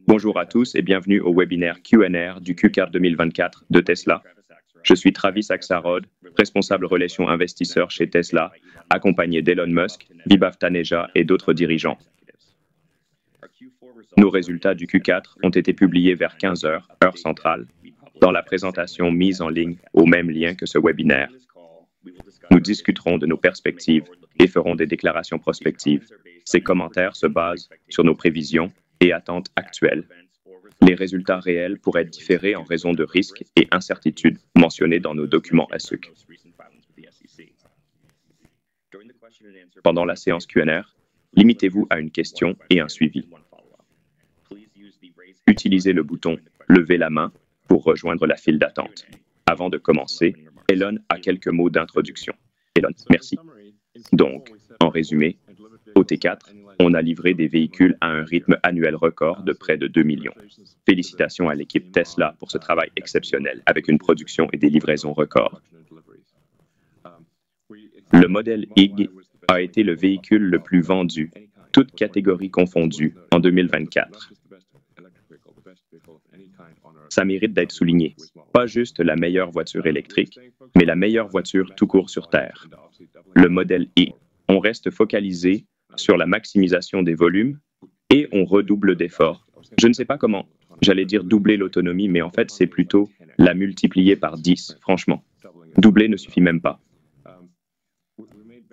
Bonjour à tous et bienvenue au webinaire Q&A du Q4 2024 de Tesla. Je suis Travis Axelrod, responsable relations investisseurs chez Tesla, accompagné d'Elon Musk, Vibhav Taneja et d'autres dirigeants. Nos résultats du Q4 ont été publiés vers 15 heures, heure centrale, dans la présentation mise en ligne au même lien que ce webinaire. Nous discuterons de nos perspectives et ferons des déclarations prospectives. Ces commentaires se basent sur nos prévisions et attentes actuelles. Les résultats réels pourraient différer en raison de risques et incertitudes mentionnés dans nos documents SEC. Pendant la séance Q&A, limitez-vous à une question et un suivi. Utilisez le bouton « Levez la main » pour rejoindre la file d'attente. Avant de commencer, Elon a quelques mots d'introduction. Elon, merci. Donc, en résumé, au T4, on a livré des véhicules à un rythme annuel record de près de 2 millions. Félicitations à l'équipe Tesla pour ce travail exceptionnel avec une production et des livraisons records. Le modèle Y a été le véhicule le plus vendu, toutes catégories confondues, en 2024. Ça mérite d'être souligné. Pas juste la meilleure voiture électrique, mais la meilleure voiture tout court sur Terre. Le modèle Y. On reste focalisé sur la maximisation des volumes et on redouble d'efforts. Je ne sais pas comment, j'allais dire doubler l'autonomie, mais en fait, c'est plutôt la multiplier par 10, franchement. Doubler ne suffit même pas.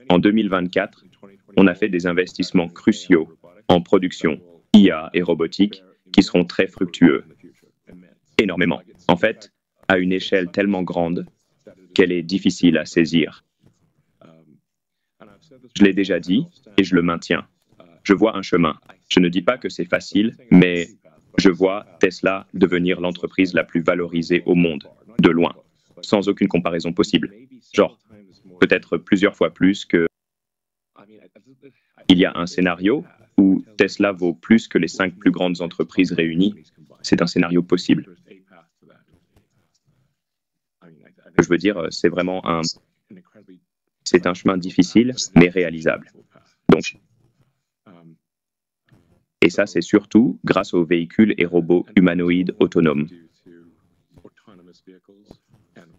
En 2024, on a fait des investissements cruciaux en production, IA et robotique qui seront très fructueux. Énormément. En fait, à une échelle tellement grande qu'elle est difficile à saisir. Je l'ai déjà dit et je le maintiens. Je vois un chemin. Je ne dis pas que c'est facile, mais je vois Tesla devenir l'entreprise la plus valorisée au monde, de loin, sans aucune comparaison possible. Genre, peut-être plusieurs fois plus que... Il y a un scénario où Tesla vaut plus que les 5 plus grandes entreprises réunies. C'est un scénario possible. Je veux dire, c'est vraiment un... C'est un chemin difficile, mais réalisable. Donc, et ça, c'est surtout grâce aux véhicules et robots humanoïdes autonomes.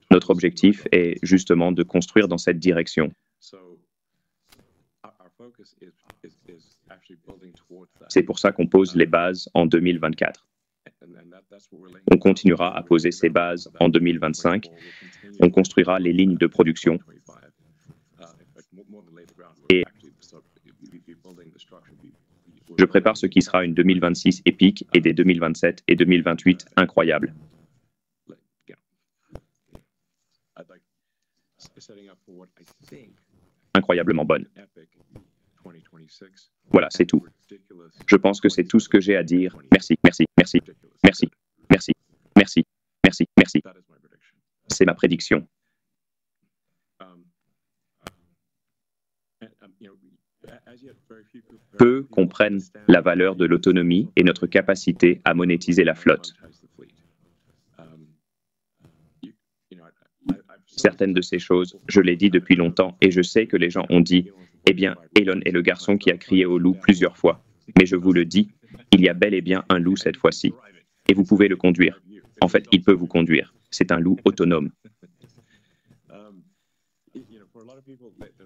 Notre objectif est justement de construire dans cette direction. C'est pour ça qu'on pose les bases en 2024. On continuera à poser ces bases en 2025. On construira les lignes de production. Et je prépare ce qui sera une 2026 épique et des 2027 et 2028 incroyables. Incroyablement bonne. Voilà, c'est tout. Je pense que c'est tout ce que j'ai à dire. Merci, merci, merci, merci, merci, merci, merci, merci. C'est ma prédiction. Peu comprennent la valeur de l'autonomie et notre capacité à monétiser la flotte. Certaines de ces choses, je l'ai dit depuis longtemps et je sais que les gens ont dit « Eh bien, Elon est le garçon qui a crié au loup plusieurs fois. » Mais je vous le dis, il y a bel et bien un loup cette fois-ci. Et vous pouvez le conduire. En fait, il peut vous conduire. C'est un loup autonome.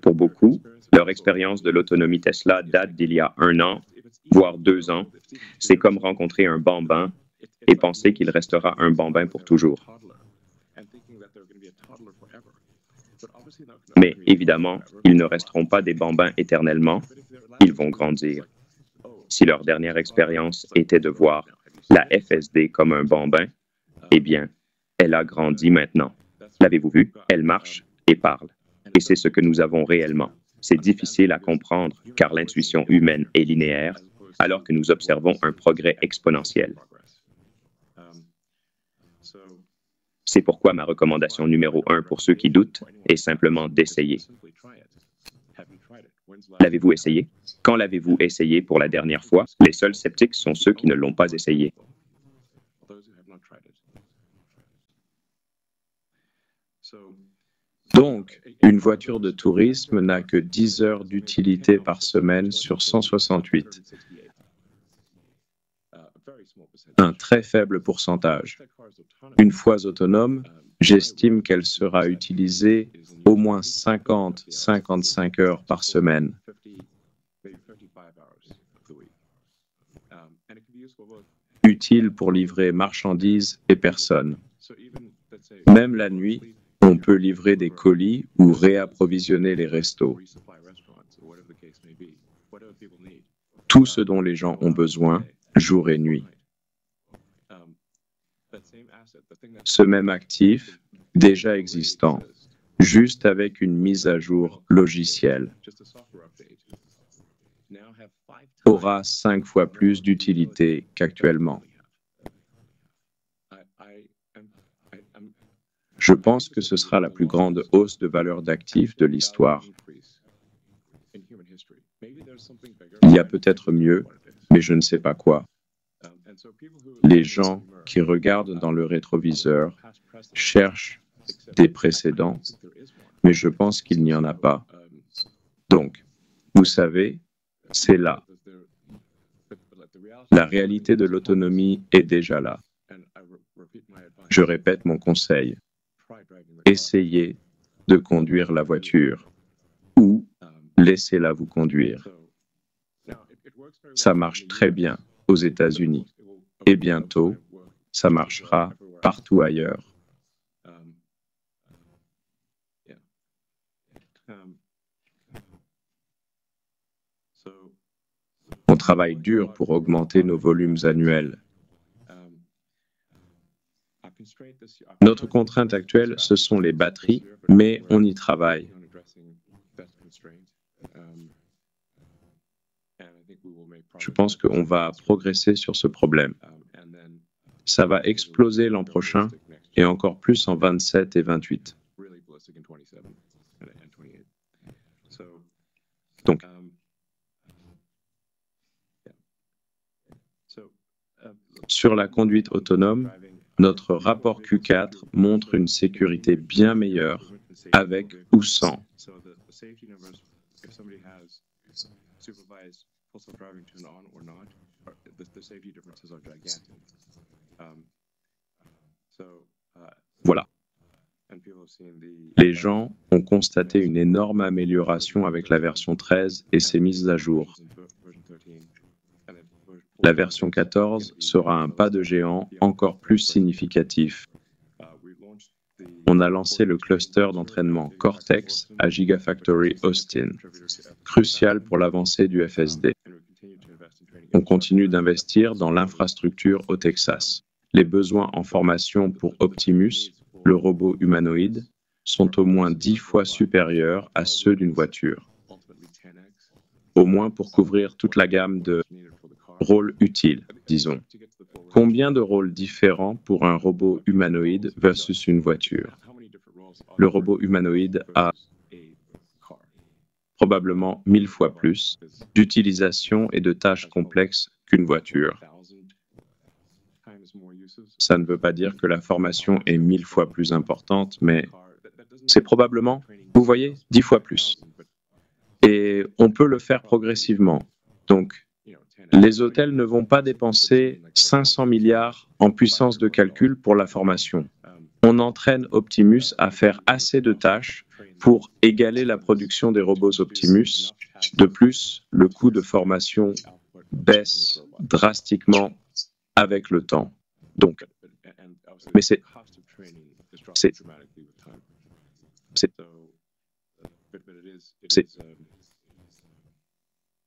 Pour beaucoup, leur expérience de l'autonomie Tesla date d'il y a 1 an, voire 2 ans. C'est comme rencontrer un bambin et penser qu'il restera un bambin pour toujours. Mais évidemment, ils ne resteront pas des bambins éternellement. Ils vont grandir. Si leur dernière expérience était de voir la FSD comme un bambin, eh bien, elle a grandi maintenant. L'avez-vous vu? Elle marche et parle. Et c'est ce que nous avons réellement. C'est difficile à comprendre car l'intuition humaine est linéaire, alors que nous observons un progrès exponentiel. C'est pourquoi ma recommandation numéro 1 pour ceux qui doutent est simplement d'essayer. L'avez-vous essayé? Quand l'avez-vous essayé pour la dernière fois? Les seuls sceptiques sont ceux qui ne l'ont pas essayé. Donc, une voiture de tourisme n'a que 10 heures d'utilité par semaine sur 168. Un très faible pourcentage. Une fois autonome, j'estime qu'elle sera utilisée au moins 50-55 heures par semaine. Utile pour livrer marchandises et personnes. Même la nuit, on peut livrer des colis ou réapprovisionner les restos. Tout ce dont les gens ont besoin, jour et nuit. Ce même actif, déjà existant, juste avec une mise à jour logicielle, aura 5 fois plus d'utilité qu'actuellement. Je pense que ce sera la plus grande hausse de valeur d'actifs de l'histoire. Il y a peut-être mieux, mais je ne sais pas quoi. Les gens qui regardent dans le rétroviseur cherchent des précédents, mais je pense qu'il n'y en a pas. Donc, vous savez, c'est là. La réalité de l'autonomie est déjà là. Je répète mon conseil. Essayez de conduire la voiture ou laissez-la vous conduire. Ça marche très bien aux États-Unis et bientôt, ça marchera partout ailleurs. On travaille dur pour augmenter nos volumes annuels. Notre contrainte actuelle, ce sont les batteries, mais on y travaille. Je pense qu'on va progresser sur ce problème. Ça va exploser l'an prochain et encore plus en 27 et 28. Donc, sur la conduite autonome, notre rapport Q4 montre une sécurité bien meilleure avec ou sans. Voilà. Les gens ont constaté une énorme amélioration avec la version 13 et ses mises à jour. La version 14 sera un pas de géant encore plus significatif. On a lancé le cluster d'entraînement Cortex à Gigafactory Austin, crucial pour l'avancée du FSD. On continue d'investir dans l'infrastructure au Texas. Les besoins en formation pour Optimus, le robot humanoïde, sont au moins 10 fois supérieurs à ceux d'une voiture. Au moins pour couvrir toute la gamme de rôles utiles, disons. Combien de rôles différents pour un robot humanoïde versus une voiture? Le robot humanoïde a probablement 1000 fois plus d'utilisation et de tâches complexes qu'une voiture. Ça ne veut pas dire que la formation est 1000 fois plus importante, mais c'est probablement, vous voyez, 10 fois plus. Et on peut le faire progressivement. Donc, les hôtels ne vont pas dépenser 500 milliards en puissance de calcul pour la formation. On entraîne Optimus à faire assez de tâches pour égaler la production des robots Optimus. De plus, le coût de formation baisse drastiquement avec le temps. Donc, mais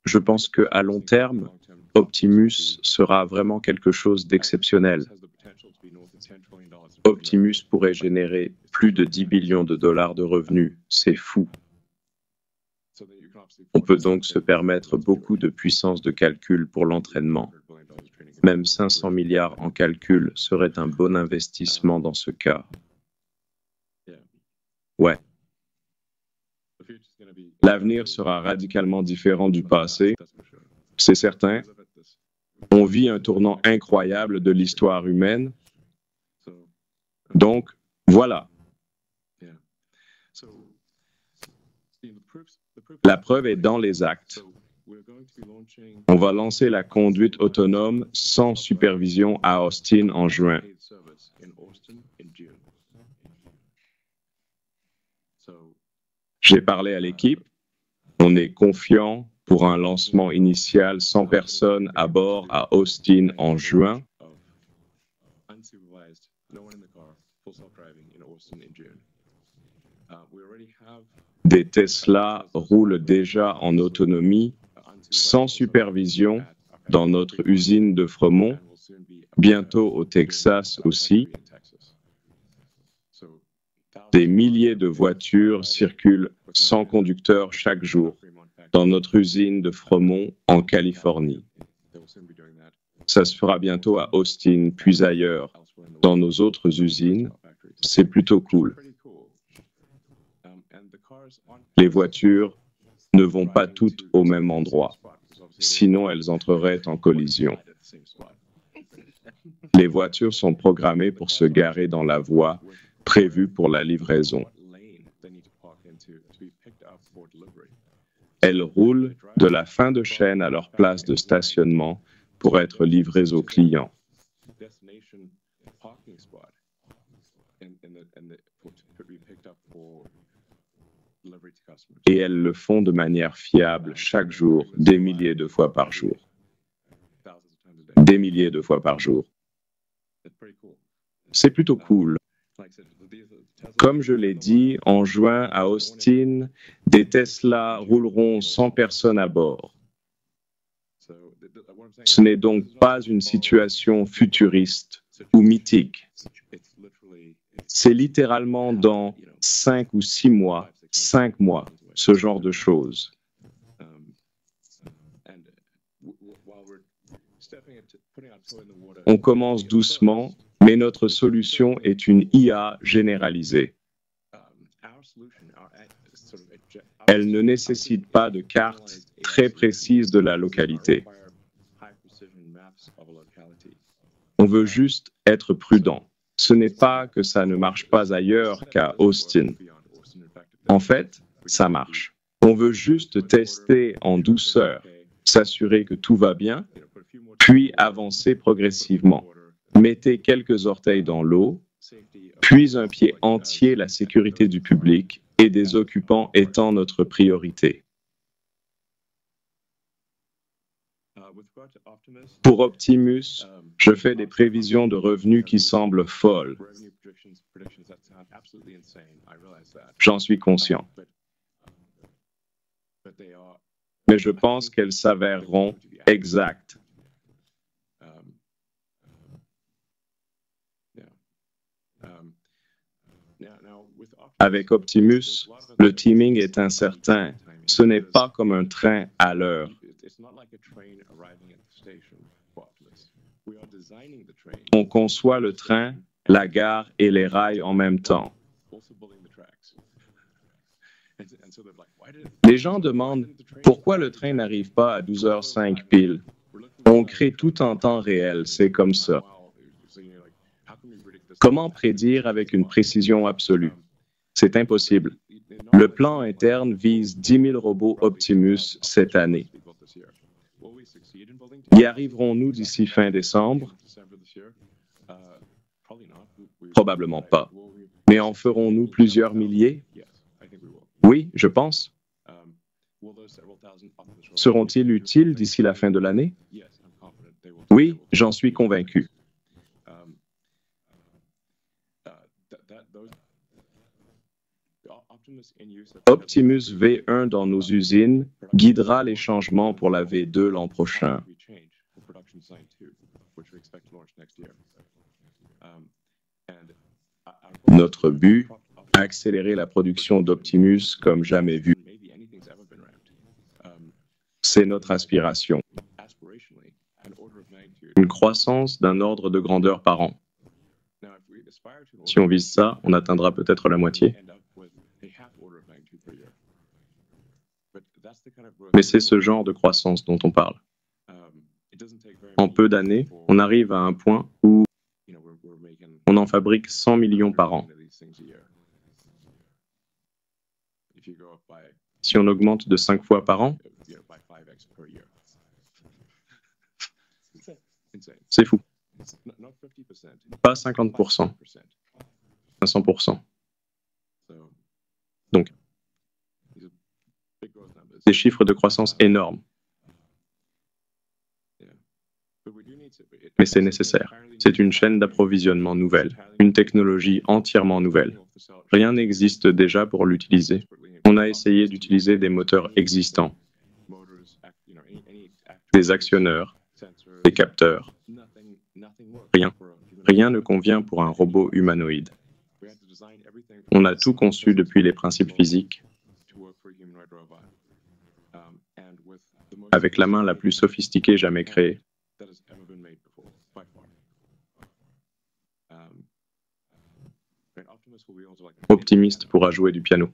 je pense qu'à long terme, Optimus sera vraiment quelque chose d'exceptionnel. Optimus pourrait générer plus de 10 billions de dollars de revenus. C'est fou. On peut donc se permettre beaucoup de puissance de calcul pour l'entraînement. Même 500 milliards en calcul serait un bon investissement dans ce cas. Ouais. L'avenir sera radicalement différent du passé, c'est certain. On vit un tournant incroyable de l'histoire humaine. Donc, voilà. La preuve est dans les actes. On va lancer la conduite autonome sans supervision à Austin en juin. J'ai parlé à l'équipe. On est confiant pour un lancement initial sans personne à bord à Austin en juin. Des Tesla roulent déjà en autonomie, sans supervision, dans notre usine de Fremont, bientôt au Texas aussi. Des milliers de voitures circulent sans conducteur chaque jour dans notre usine de Fremont en Californie. Ça se fera bientôt à Austin, puis ailleurs, dans nos autres usines. C'est plutôt cool. Les voitures ne vont pas toutes au même endroit, sinon elles entreraient en collision. Les voitures sont programmées pour se garer dans la voie prévue pour la livraison. Elles roulent de la fin de chaîne à leur place de stationnement pour être livrées aux clients. Et elles le font de manière fiable chaque jour, des milliers de fois par jour. Des milliers de fois par jour. C'est plutôt cool. Comme je l'ai dit, en juin à Austin, des Tesla rouleront sans personne à bord. Ce n'est donc pas une situation futuriste ou mythique. C'est littéralement dans 5 ou 6 mois, 5 mois, ce genre de choses. On commence doucement, mais notre solution est une IA généralisée. Elle ne nécessite pas de carte très précise de la localité. On veut juste être prudent. Ce n'est pas que ça ne marche pas ailleurs qu'à Austin. En fait, ça marche. On veut juste tester en douceur, s'assurer que tout va bien, puis avancer progressivement. Mettez quelques orteils dans l'eau, puis un pied entier la sécurité du public et des occupants étant notre priorité. Pour Optimus, je fais des prévisions de revenus qui semblent folles. J'en suis conscient. Mais je pense qu'elles s'avèreront exactes. Avec Optimus, le teaming est incertain. Ce n'est pas comme un train à l'heure. On conçoit le train, la gare et les rails en même temps. Les gens demandent pourquoi le train n'arrive pas à 12h05 pile. On crée tout en temps réel, c'est comme ça. Comment prédire avec une précision absolue? C'est impossible. Le plan interne vise 10 000 robots Optimus cette année. Y arriverons-nous d'ici fin décembre? Probablement pas. Mais en ferons-nous plusieurs milliers? Oui, je pense. Seront-ils utiles d'ici la fin de l'année? Oui, j'en suis convaincu. Optimus V1 dans nos usines guidera les changements pour la V2 l'an prochain. Notre but, accélérer la production d'Optimus comme jamais vu. C'est notre aspiration. Une croissance d'un ordre de grandeur par an. Si on vise ça, on atteindra peut-être la moitié. Mais c'est ce genre de croissance dont on parle. En peu d'années, on arrive à un point où on en fabrique 100 millions par an. Si on augmente de 5 fois par an, c'est fou. Pas 50%, 500%. Donc, des chiffres de croissance énormes. Mais c'est nécessaire. C'est une chaîne d'approvisionnement nouvelle, une technologie entièrement nouvelle. Rien n'existe déjà pour l'utiliser. On a essayé d'utiliser des moteurs existants, des actionneurs, des capteurs. Rien. Rien ne convient pour un robot humanoïde. On a tout conçu depuis les principes physiques, avec la main la plus sophistiquée jamais créée. Optimiste pourra jouer du piano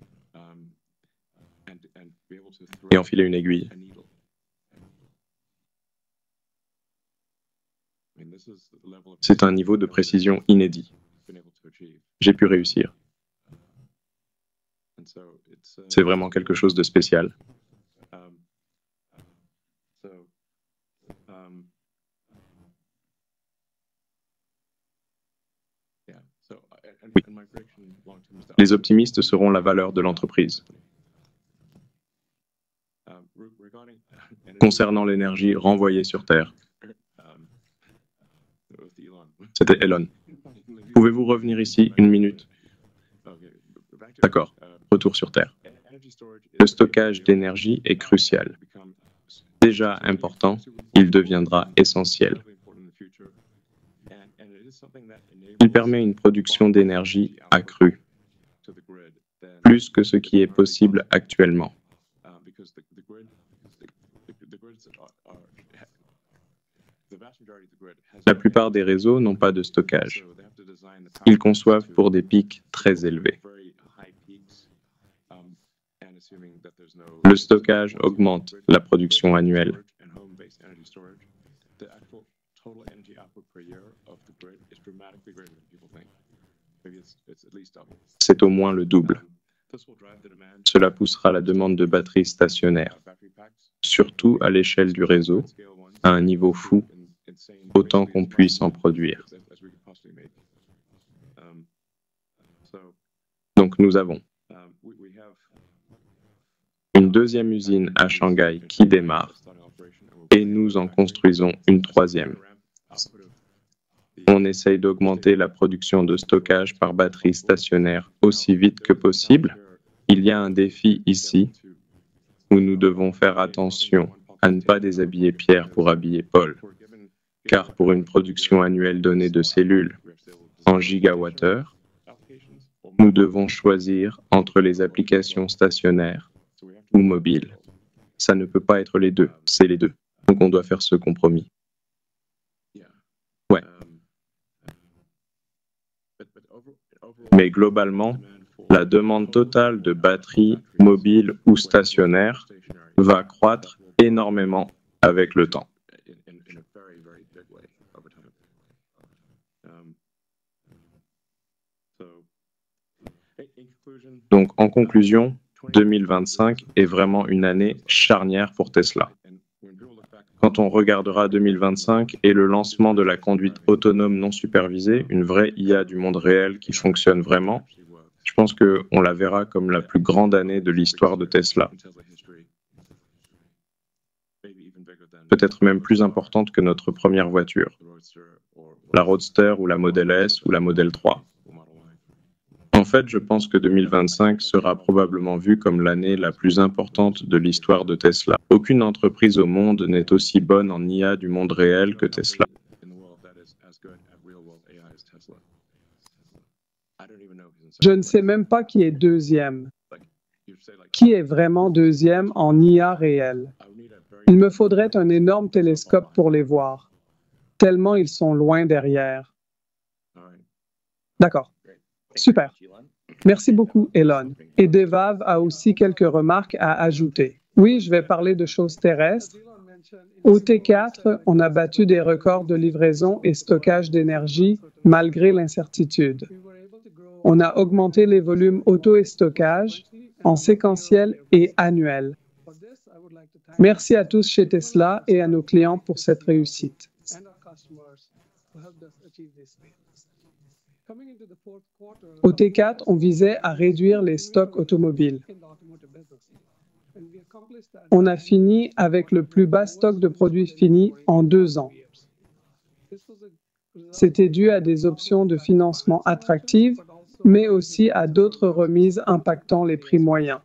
et enfiler une aiguille. C'est un niveau de précision inédit. J'ai pu réussir. C'est vraiment quelque chose de spécial. Oui. Les optimistes seront la valeur de l'entreprise. Concernant l'énergie renvoyée sur Terre, c'était Elon. Pouvez-vous revenir ici une minute? D'accord. Retour sur Terre. Le stockage d'énergie est crucial. Déjà important, il deviendra essentiel. Il permet une production d'énergie accrue, plus que ce qui est possible actuellement. La plupart des réseaux n'ont pas de stockage. Ils conçoivent pour des pics très élevés. Le stockage augmente la production annuelle. C'est au moins le double. Cela poussera la demande de batteries stationnaires, surtout à l'échelle du réseau, à un niveau fou, autant qu'on puisse en produire. Donc nous avons une deuxième usine à Shanghai qui démarre et nous en construisons une troisième. On essaye d'augmenter la production de stockage par batterie stationnaire aussi vite que possible. Il y a un défi ici où nous devons faire attention à ne pas déshabiller Pierre pour habiller Paul, car pour une production annuelle donnée de cellules en gigawattheures, nous devons choisir entre les applications stationnaires ou mobiles. Ça ne peut pas être les deux, c'est les deux. Donc on doit faire ce compromis. Ouais. Mais globalement, la demande totale de batteries mobiles ou stationnaires va croître énormément avec le temps. Donc, en conclusion, 2025 est vraiment une année charnière pour Tesla. Quand on regardera 2025 et le lancement de la conduite autonome non supervisée, une vraie IA du monde réel qui fonctionne vraiment, je pense qu'on la verra comme la plus grande année de l'histoire de Tesla. Peut-être même plus importante que notre première voiture, la Roadster ou la Model S ou la Model 3. En fait, je pense que 2025 sera probablement vu comme l'année la plus importante de l'histoire de Tesla. Aucune entreprise au monde n'est aussi bonne en IA du monde réel que Tesla. Je ne sais même pas qui est deuxième. Qui est vraiment deuxième en IA réel? Il me faudrait un énorme télescope pour les voir, tellement ils sont loin derrière. D'accord. Super. Merci beaucoup, Elon. Et Devav a aussi quelques remarques à ajouter. Oui, je vais parler de choses terrestres. Au T4, on a battu des records de livraison et stockage d'énergie malgré l'incertitude. On a augmenté les volumes auto et stockage en séquentiel et annuel. Merci à tous chez Tesla et à nos clients pour cette réussite. Au T4, on visait à réduire les stocks automobiles. On a fini avec le plus bas stock de produits finis en 2 ans. C'était dû à des options de financement attractives, mais aussi à d'autres remises impactant les prix moyens.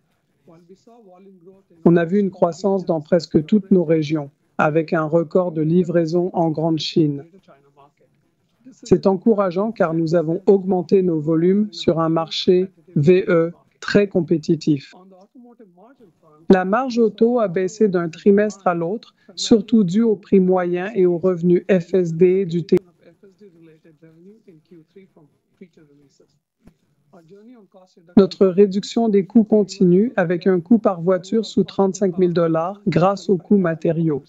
On a vu une croissance dans presque toutes nos régions, avec un record de livraison en Grande Chine. C'est encourageant car nous avons augmenté nos volumes sur un marché VE très compétitif. La marge auto a baissé d'un trimestre à l'autre, surtout dû au prix moyen et aux revenus FSD du T. Notre réduction des coûts continue avec un coût par voiture sous 35 000 $ grâce aux coûts matériaux.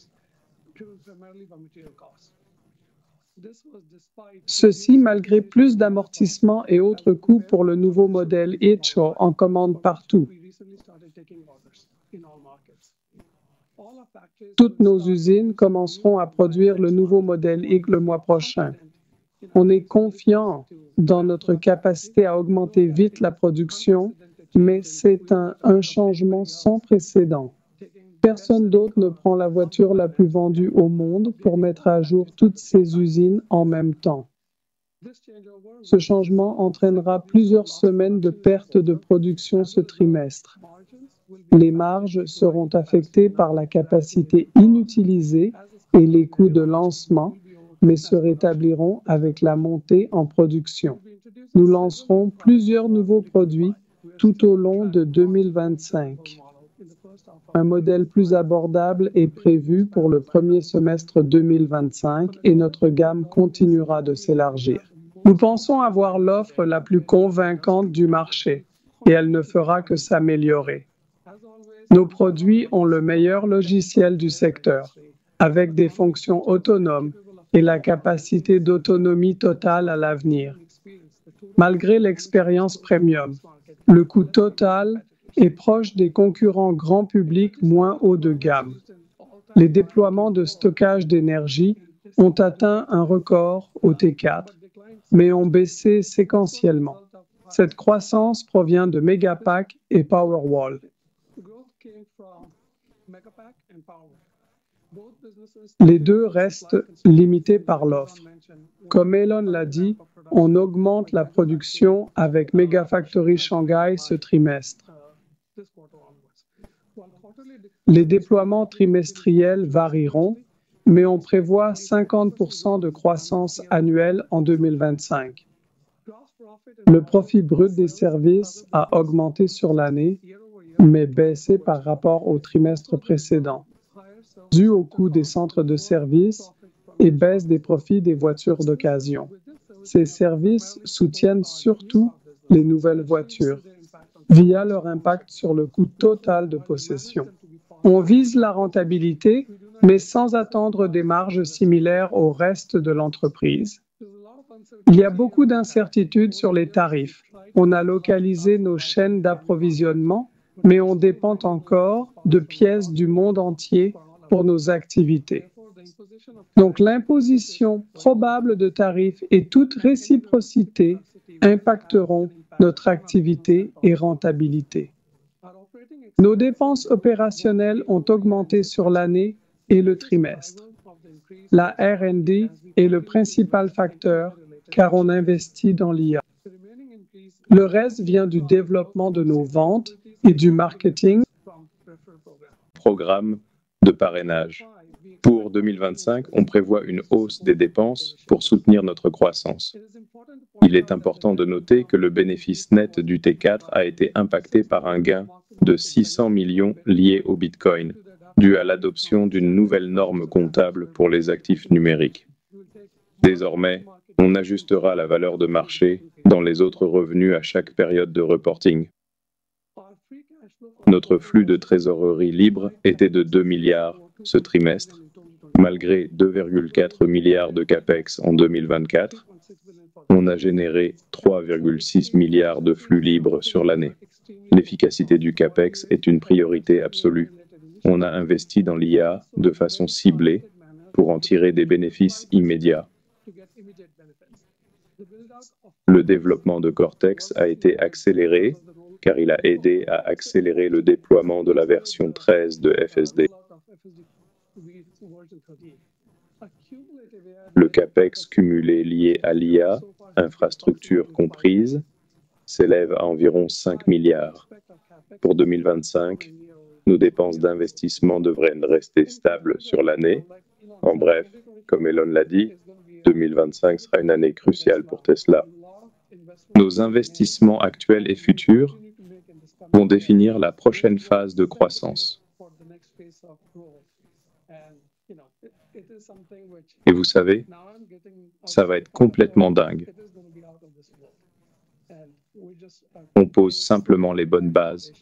Ceci malgré plus d'amortissements et autres coûts pour le nouveau modèle e-Cho en commande partout. Toutes nos usines commenceront à produire le nouveau modèle IG le mois prochain. On est confiant dans notre capacité à augmenter vite la production, mais c'est un changement sans précédent. Personne d'autre ne prend la voiture la plus vendue au monde pour mettre à jour toutes ces usines en même temps. Ce changement entraînera plusieurs semaines de perte de production ce trimestre. Les marges seront affectées par la capacité inutilisée et les coûts de lancement, mais se rétabliront avec la montée en production. Nous lancerons plusieurs nouveaux produits tout au long de 2025. Un modèle plus abordable est prévu pour le premier semestre 2025 et notre gamme continuera de s'élargir. Nous pensons avoir l'offre la plus convaincante du marché et elle ne fera que s'améliorer. Nos produits ont le meilleur logiciel du secteur, avec des fonctions autonomes et la capacité d'autonomie totale à l'avenir. Malgré l'expérience premium, le coût total est proche des concurrents grand public moins haut de gamme. Les déploiements de stockage d'énergie ont atteint un record au T4, mais ont baissé séquentiellement. Cette croissance provient de Megapack et Powerwall. Les deux restent limités par l'offre. Comme Elon l'a dit, on augmente la production avec Megafactory Shanghai ce trimestre. Les déploiements trimestriels varieront, mais on prévoit 50% de croissance annuelle en 2025. Le profit brut des services a augmenté sur l'année, mais baissé par rapport au trimestre précédent, dû au coût des centres de services et baisse des profits des voitures d'occasion. Ces services soutiennent surtout les nouvelles voitures, via leur impact sur le coût total de possession. On vise la rentabilité, mais sans attendre des marges similaires au reste de l'entreprise. Il y a beaucoup d'incertitudes sur les tarifs. On a localisé nos chaînes d'approvisionnement, mais on dépend encore de pièces du monde entier pour nos activités. Donc l'imposition probable de tarifs et toute réciprocité impacteront notre activité et rentabilité. Nos dépenses opérationnelles ont augmenté sur l'année et le trimestre. La R&D est le principal facteur car on investit dans l'IA. Le reste vient du développement de nos ventes et du marketing. Programme de parrainage. Pour 2025, on prévoit une hausse des dépenses pour soutenir notre croissance. Il est important de noter que le bénéfice net du T4 a été impacté par un gain de 600 millions lié au Bitcoin, dû à l'adoption d'une nouvelle norme comptable pour les actifs numériques. Désormais, on ajustera la valeur de marché dans les autres revenus à chaque période de reporting. Notre flux de trésorerie libre était de 2 milliards ce trimestre, malgré 2,4 milliards de CAPEX en 2024, On a généré 3,6 milliards de flux libres sur l'année. L'efficacité du CAPEX est une priorité absolue. On a investi dans l'IA de façon ciblée pour en tirer des bénéfices immédiats. Le développement de Cortex a été accéléré car il a aidé à accélérer le déploiement de la version 13 de FSD. Le CAPEX cumulé lié à l'IA, infrastructure comprise, s'élève à environ 5 milliards. Pour 2025, nos dépenses d'investissement devraient rester stables sur l'année. En bref, comme Elon l'a dit, 2025 sera une année cruciale pour Tesla. Nos investissements actuels et futurs vont définir la prochaine phase de croissance. Et vous savez, ça va être complètement dingue. On pose simplement les bonnes bases.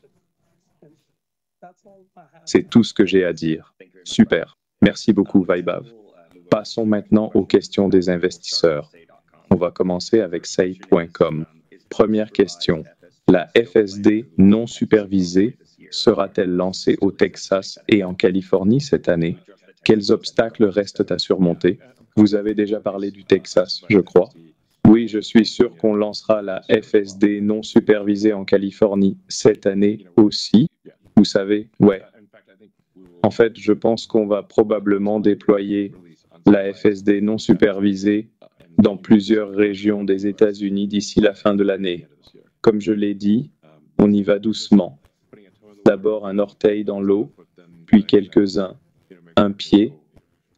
C'est tout ce que j'ai à dire. Super. Merci beaucoup, Vaibhav. Passons maintenant aux questions des investisseurs. On va commencer avec Say.com. Première question. La FSD non supervisée sera-t-elle lancée au Texas et en Californie cette année? Quels obstacles restent à surmonter? Vous avez déjà parlé du Texas, je crois. Oui, je suis sûr qu'on lancera la FSD non supervisée en Californie cette année aussi. Vous savez, ouais. En fait, je pense qu'on va probablement déployer la FSD non supervisée dans plusieurs régions des États-Unis d'ici la fin de l'année. Comme je l'ai dit, on y va doucement. D'abord un orteil dans l'eau, puis quelques-uns, un pied,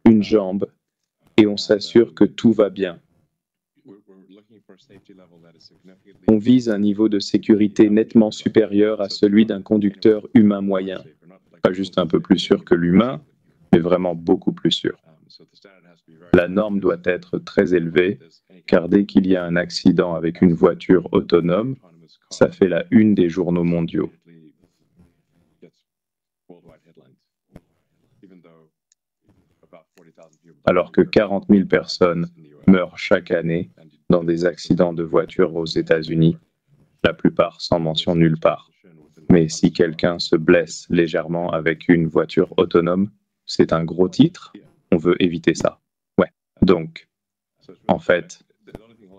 une jambe, et on s'assure que tout va bien. On vise un niveau de sécurité nettement supérieur à celui d'un conducteur humain moyen. Pas juste un peu plus sûr que l'humain, mais vraiment beaucoup plus sûr. La norme doit être très élevée, car dès qu'il y a un accident avec une voiture autonome, ça fait la une des journaux mondiaux. Alors que 40 000 personnes meurent chaque année dans des accidents de voiture aux États-Unis, la plupart sans mention nulle part. Mais si quelqu'un se blesse légèrement avec une voiture autonome, c'est un gros titre, on veut éviter ça. Ouais. Donc, en fait,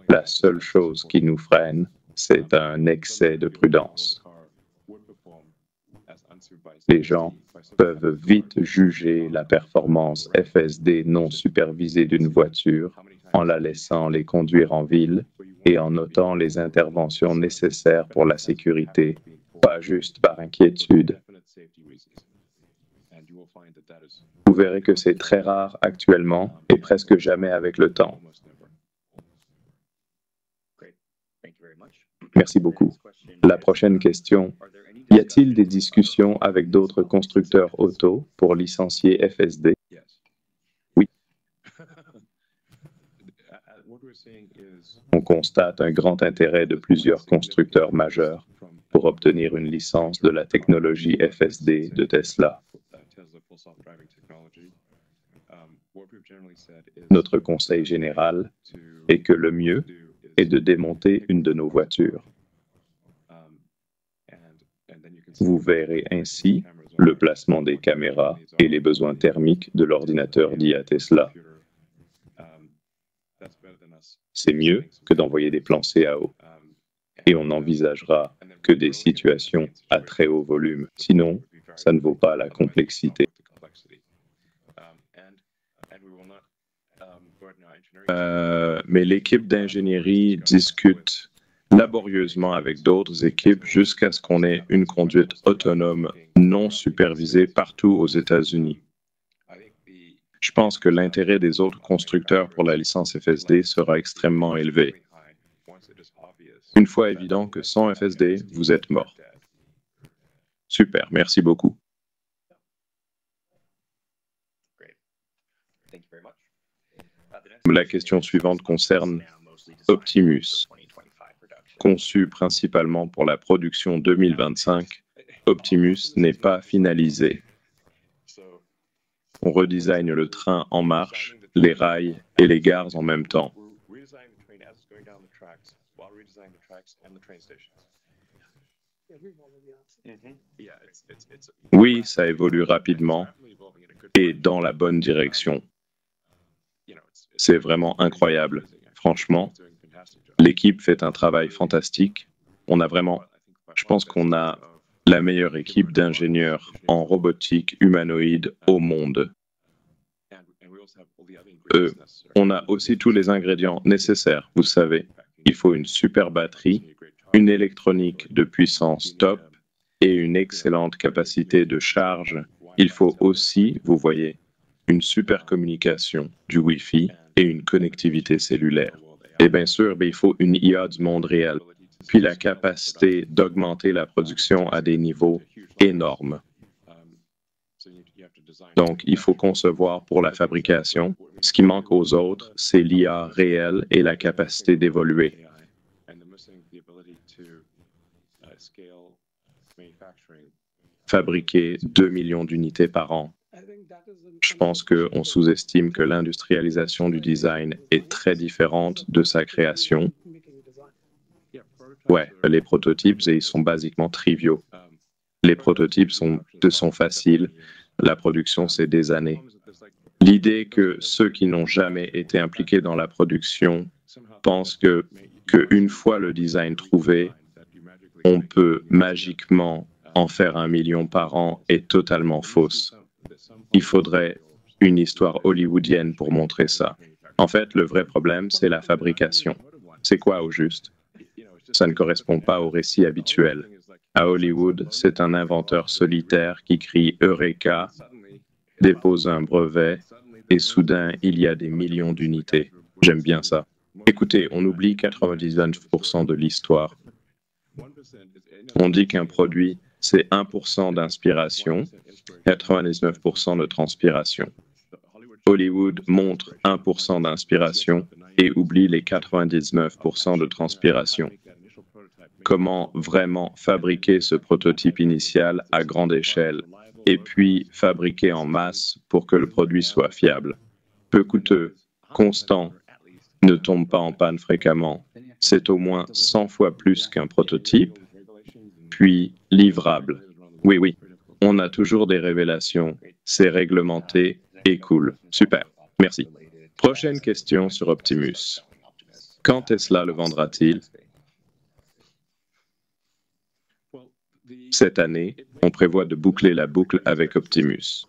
la seule chose qui nous freine, c'est un excès de prudence. Les gens peuvent vite juger la performance FSD non supervisée d'une voiture en la laissant les conduire en ville et en notant les interventions nécessaires pour la sécurité, pas juste par inquiétude. Vous verrez que c'est très rare actuellement et presque jamais avec le temps. Merci beaucoup. La prochaine question. Y a-t-il des discussions avec d'autres constructeurs auto pour licencier FSD? Oui. On constate un grand intérêt de plusieurs constructeurs majeurs pour obtenir une licence de la technologie FSD de Tesla. Notre conseil général est que le mieux est de démonter une de nos voitures. Vous verrez ainsi le placement des caméras et les besoins thermiques de l'ordinateur d'IA Tesla. C'est mieux que d'envoyer des plans CAO. Et on n'envisagera que des situations à très haut volume. Sinon, ça ne vaut pas la complexité. Mais l'équipe d'ingénierie discute laborieusement avec d'autres équipes jusqu'à ce qu'on ait une conduite autonome non supervisée partout aux États-Unis. Je pense que l'intérêt des autres constructeurs pour la licence FSD sera extrêmement élevé. Une fois évident que sans FSD, vous êtes mort. Super, merci beaucoup. La question suivante concerne Optimus. Conçu principalement pour la production 2025, Optimus n'est pas finalisé. On redesigne le train en marche, les rails et les gares en même temps. Oui, ça évolue rapidement et dans la bonne direction. C'est vraiment incroyable. Franchement, l'équipe fait un travail fantastique. Je pense qu'on a la meilleure équipe d'ingénieurs en robotique humanoïde au monde. On a aussi tous les ingrédients nécessaires, vous savez. Il faut une super batterie, une électronique de puissance top et une excellente capacité de charge. Il faut aussi, vous voyez, une super communication, du Wi-Fi et une connectivité cellulaire. Et bien sûr, il faut une IA du monde réel, puis la capacité d'augmenter la production à des niveaux énormes. Donc, il faut concevoir pour la fabrication. Ce qui manque aux autres, c'est l'IA réelle et la capacité d'évoluer. Fabriquer 2 millions d'unités par an. Je pense qu'on sous-estime que l'industrialisation du design est très différente de sa création. Ouais, les prototypes, ils sont basiquement triviaux. Les prototypes sont faciles. La production, c'est des années. L'idée que ceux qui n'ont jamais été impliqués dans la production pensent que une fois le design trouvé, on peut magiquement en faire 1 million par an est totalement fausse. Il faudrait une histoire hollywoodienne pour montrer ça. En fait, le vrai problème, c'est la fabrication. C'est quoi au juste? Ça ne correspond pas au récit habituel. À Hollywood, c'est un inventeur solitaire qui crie Eureka, dépose un brevet, et soudain, il y a des millions d'unités. J'aime bien ça. Écoutez, on oublie 99% de l'histoire. On dit qu'un produit, c'est 1% d'inspiration, 99% de transpiration. Hollywood montre 1% d'inspiration et oublie les 99% de transpiration. Comment vraiment fabriquer ce prototype initial à grande échelle et puis fabriquer en masse pour que le produit soit fiable. Peu coûteux, constant, ne tombe pas en panne fréquemment. C'est au moins 100 fois plus qu'un prototype, puis livrable. Oui, oui, on a toujours des révélations, c'est réglementé et cool. Super, merci. Prochaine question sur Optimus. Quand Tesla le vendra-t-il? Cette année, on prévoit de boucler la boucle avec Optimus.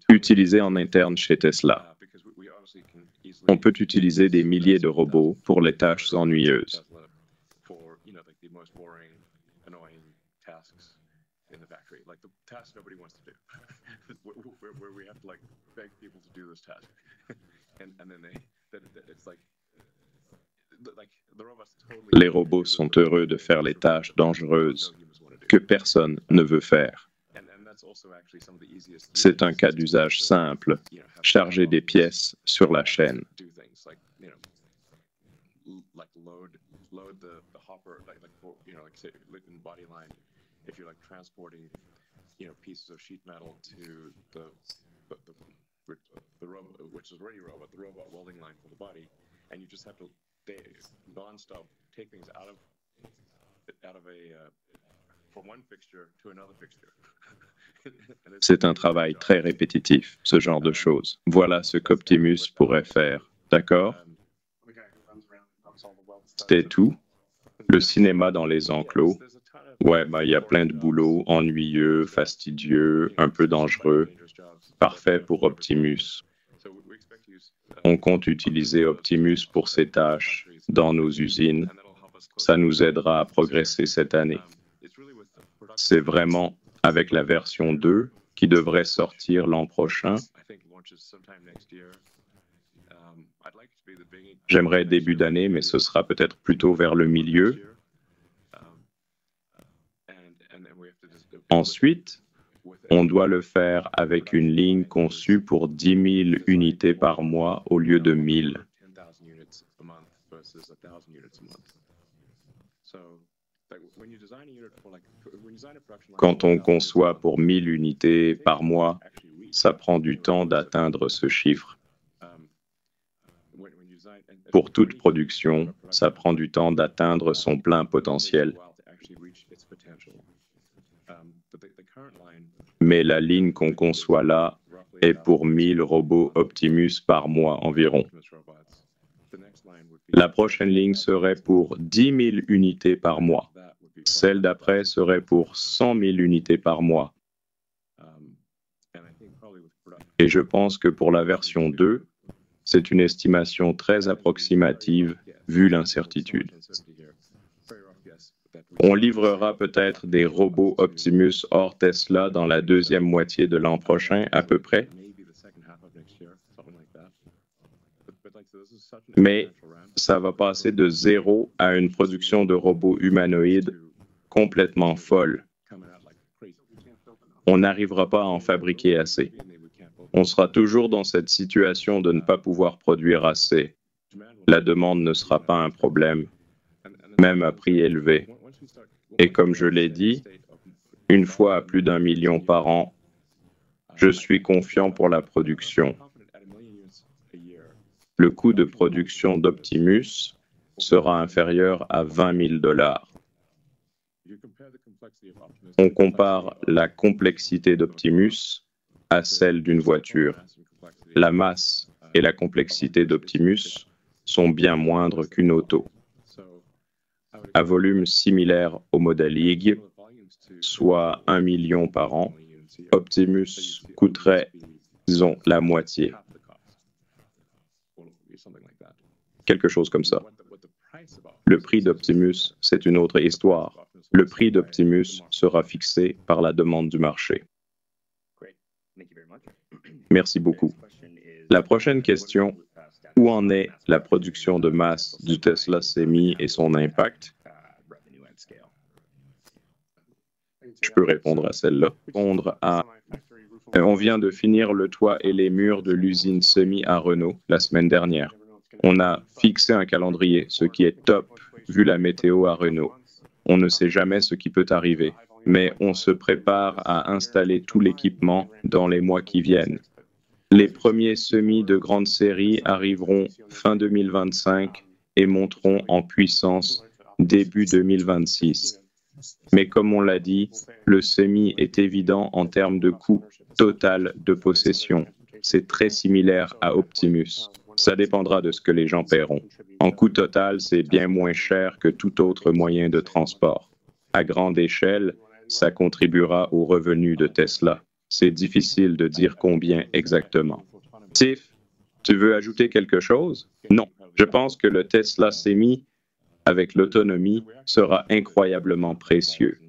Utilisé en interne chez Tesla. On peut utiliser des milliers de robots pour les tâches ennuyeuses. Les robots sont heureux de faire les tâches dangereuses que personne ne veut faire. C'est un cas d'usage simple, charger des pièces sur la chaîne. C'est un travail très répétitif, ce genre de choses. Voilà ce qu'Optimus pourrait faire. D'accord? C'était tout. Le cinéma dans les enclos. Ouais, il y a plein de boulot, ennuyeux, fastidieux, un peu dangereux. Parfait pour Optimus. On compte utiliser Optimus pour ces tâches dans nos usines. Ça nous aidera à progresser cette année. C'est vraiment avec la version 2 qui devrait sortir l'an prochain. J'aimerais début d'année, mais ce sera peut-être plutôt vers le milieu. Ensuite, on doit le faire avec une ligne conçue pour 10 000 unités par mois au lieu de 1 000. Quand on conçoit pour 1 000 unités par mois, ça prend du temps d'atteindre ce chiffre. Pour toute production, ça prend du temps d'atteindre son plein potentiel. Mais la ligne qu'on conçoit là est pour 1000 robots Optimus par mois environ. La prochaine ligne serait pour 10 000 unités par mois. Celle d'après serait pour 100 000 unités par mois. Et je pense que pour la version 2, c'est une estimation très approximative vu l'incertitude. On livrera peut-être des robots Optimus hors Tesla dans la deuxième moitié de l'an prochain, à peu près. Mais ça va passer de 0 à une production de robots humanoïdes complètement folle. On n'arrivera pas à en fabriquer assez. On sera toujours dans cette situation de ne pas pouvoir produire assez. La demande ne sera pas un problème, même à prix élevé. Et comme je l'ai dit, une fois à plus d'1 million par an, je suis confiant pour la production. Le coût de production d'Optimus sera inférieur à 20 000 $. On compare la complexité d'Optimus à celle d'une voiture. La masse et la complexité d'Optimus sont bien moindres qu'une auto. À volume similaire au modèle IG, soit 1 million par an, Optimus coûterait, disons, la moitié. Quelque chose comme ça. Le prix d'Optimus, c'est une autre histoire. Le prix d'Optimus sera fixé par la demande du marché. Merci beaucoup. La prochaine question, où en est la production de masse du Tesla Semi et son impact? Je peux répondre à celle-là. On vient de finir le toit et les murs de l'usine Semi à Renault la semaine dernière. On a fixé un calendrier, ce qui est top vu la météo à Renault. On ne sait jamais ce qui peut arriver, mais on se prépare à installer tout l'équipement dans les mois qui viennent. Les premiers semis de grande série arriveront fin 2025 et monteront en puissance début 2026. Mais comme on l'a dit, le semi est évident en termes de coût total de possession. C'est très similaire à Optimus. Ça dépendra de ce que les gens paieront. En coût total, c'est bien moins cher que tout autre moyen de transport. À grande échelle, ça contribuera aux revenus de Tesla. C'est difficile de dire combien exactement. Tiff, tu veux ajouter quelque chose? Non. Je pense que le Tesla Semi, avec l'autonomie, sera incroyablement précieux.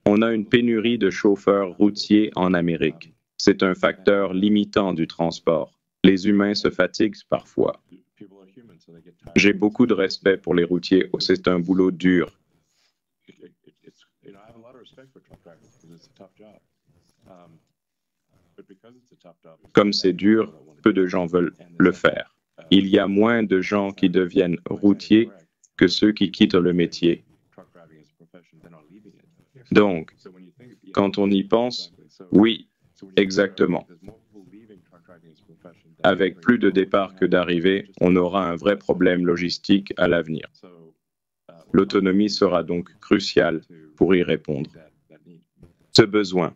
On a une pénurie de chauffeurs routiers en Amérique. C'est un facteur limitant du transport. Les humains se fatiguent parfois. J'ai beaucoup de respect pour les routiers. C'est un boulot dur. Comme c'est dur, peu de gens veulent le faire. Il y a moins de gens qui deviennent routiers que ceux qui quittent le métier. Donc, quand on y pense, oui, exactement. Avec plus de départs que d'arrivées, on aura un vrai problème logistique à l'avenir. L'autonomie sera donc cruciale pour y répondre. Ce besoin.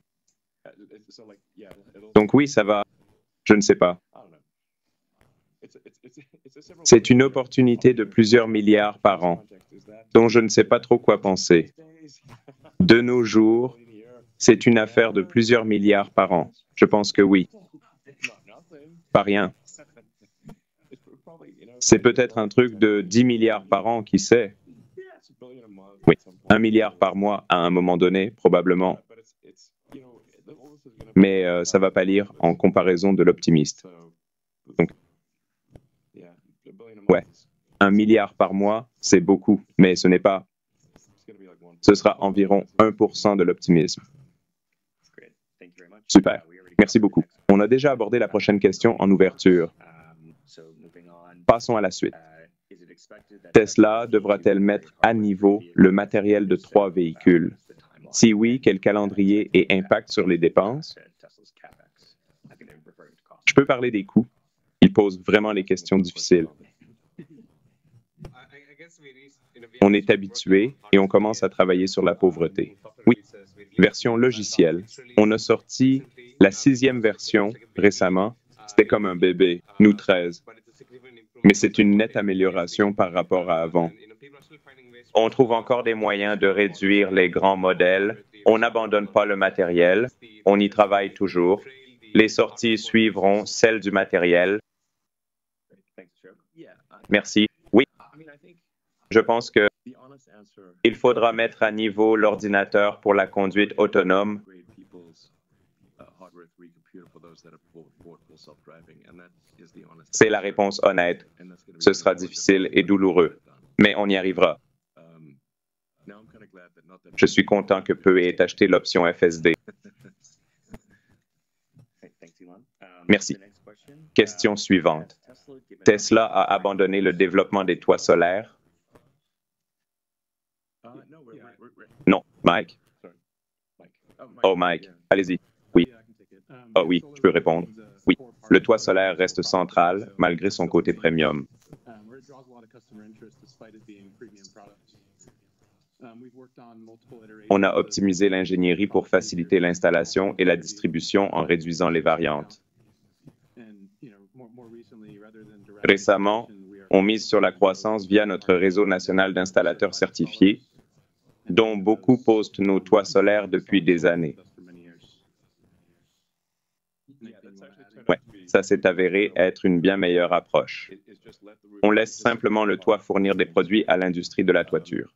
Donc oui, ça va. Je ne sais pas. C'est une opportunité de plusieurs milliards par an, dont je ne sais pas trop quoi penser. De nos jours, c'est une affaire de plusieurs milliards par an. Je pense que oui. Pas rien. C'est peut-être un truc de 10 milliards par an, qui sait? Oui, 1 milliard par mois à un moment donné, probablement. Mais ça ne va pas lire en comparaison de l'optimiste. Donc, ouais, 1 milliard par mois, c'est beaucoup, mais ce n'est pas. Ce sera environ 1% de l'optimisme. Super. Merci beaucoup. On a déjà abordé la prochaine question en ouverture. Passons à la suite. Tesla devra-t-elle mettre à niveau le matériel de 3 véhicules? Si oui, quel calendrier et impact sur les dépenses? Je peux parler des coûts. Ils posent vraiment les questions difficiles. On est habitué et on commence à travailler sur la pauvreté. Oui, version logicielle. On a sorti la 6e version récemment. C'était comme un bébé, nous 13. Mais c'est une nette amélioration par rapport à avant. On trouve encore des moyens de réduire les grands modèles. On n'abandonne pas le matériel. On y travaille toujours. Les sorties suivront celles du matériel. Merci. Oui, je pense qu'il faudra mettre à niveau l'ordinateur pour la conduite autonome. C'est la réponse honnête. Ce sera difficile et douloureux, mais on y arrivera. Je suis content que peu ait acheté l'option FSD. Merci. Question suivante. Tesla a abandonné le développement des toits solaires? Non, Mike. Oh, Mike, allez-y. Oui. Oh oui, je peux répondre. Oui, le toit solaire reste central malgré son côté premium. On a optimisé l'ingénierie pour faciliter l'installation et la distribution en réduisant les variantes. Récemment, on mise sur la croissance via notre réseau national d'installateurs certifiés, dont beaucoup postent nos toits solaires depuis des années. Oui, ça s'est avéré être une bien meilleure approche. On laisse simplement le toit fournir des produits à l'industrie de la toiture.